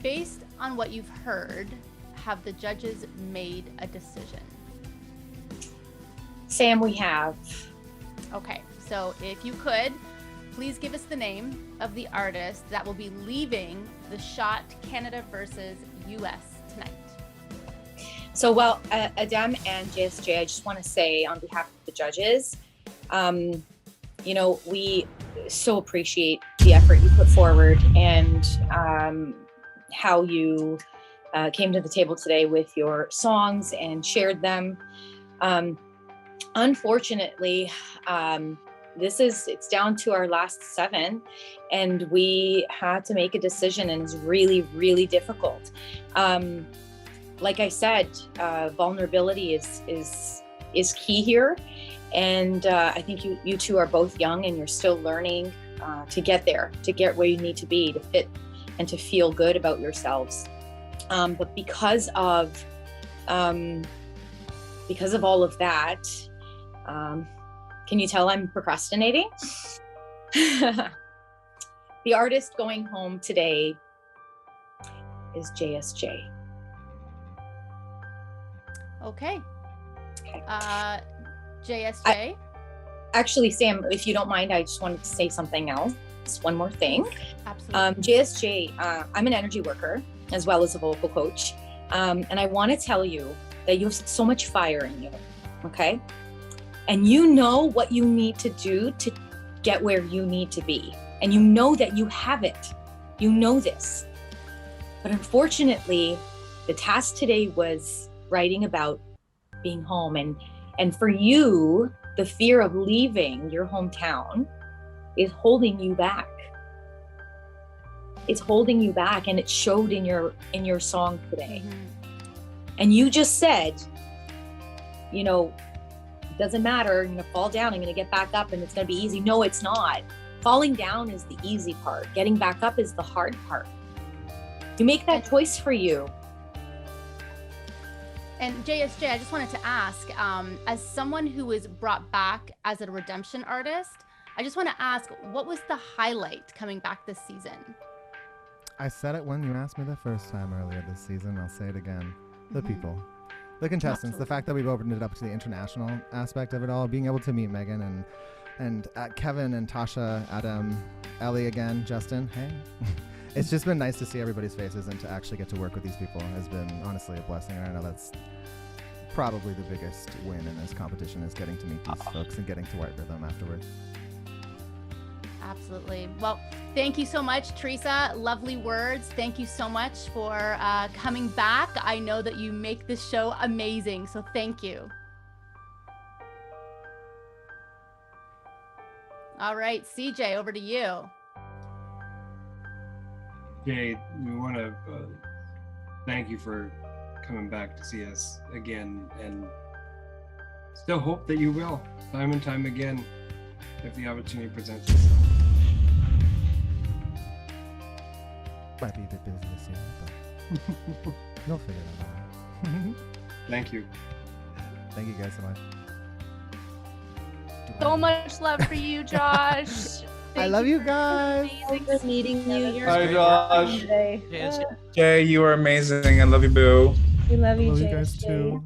Based on what you've heard, have the judges made a decision? Sam, we have. Okay, so if you could, please give us the name of the artist that will be leaving the shot Canada versus US tonight. So, Adem and JSJ, I just want to say on behalf of the judges, we so appreciate the effort you put forward and how you came to the table today with your songs and shared them. Unfortunately, it's down to our last 7, and we had to make a decision, and it's really, really difficult. Like I said, vulnerability is key here, and I think you two are both young and you're still learning to get there, to get where you need to be, to fit and to feel good about yourselves. But because of all of that, can you tell I'm procrastinating? The artist going home today is JSJ. Okay. JSJ? Actually, Sam, if you don't mind, I just wanted to say something else. One more thing. Absolutely. JSJ, I'm an energy worker as well as a vocal coach. And I want to tell you that you have so much fire in you, okay? And you know what you need to do to get where you need to be. And you know that you have it. You know this. But unfortunately, the task today was writing about being home. And for you, the fear of leaving your hometown is holding you back. It's holding you back, and it showed in your song today. Mm-hmm. And you just said, it doesn't matter, I'm gonna fall down, I'm gonna get back up, and it's gonna be easy. No, it's not. Falling down is the easy part. Getting back up is the hard part. You make that choice for you. And JSJ, I just wanted to ask, as someone who was brought back as a redemption artist, I just want to ask, what was the highlight coming back this season? I said it when you asked me the first time earlier this season. I'll say it again. The people. The contestants. Absolutely. The fact that we've opened it up to the international aspect of it all. Being able to meet Megan and Kevin and Tasha, Adam, Ellie again, Justin. Hey. It's just been nice to see everybody's faces, and to actually get to work with these people has been honestly a blessing. And I know that's probably the biggest win in this competition, is getting to meet these folks and getting to work with them afterwards. Absolutely. Well, thank you so much, Teresa. Lovely words. Thank you so much for coming back. I know that you make this show amazing, so thank you. All right, CJ, over to you. Jay, we want to thank you for coming back to see us again, and still hope that you will, time and time again, if the opportunity presents itself. Might be a bit busy this year, but you'll figure that out. Thank you. Thank you guys so much. So much love for you, Josh. I love you guys. Good meeting you. Hi, Josh. Yes. Jay, you are amazing. I love you, boo. We love you, Love you guys too.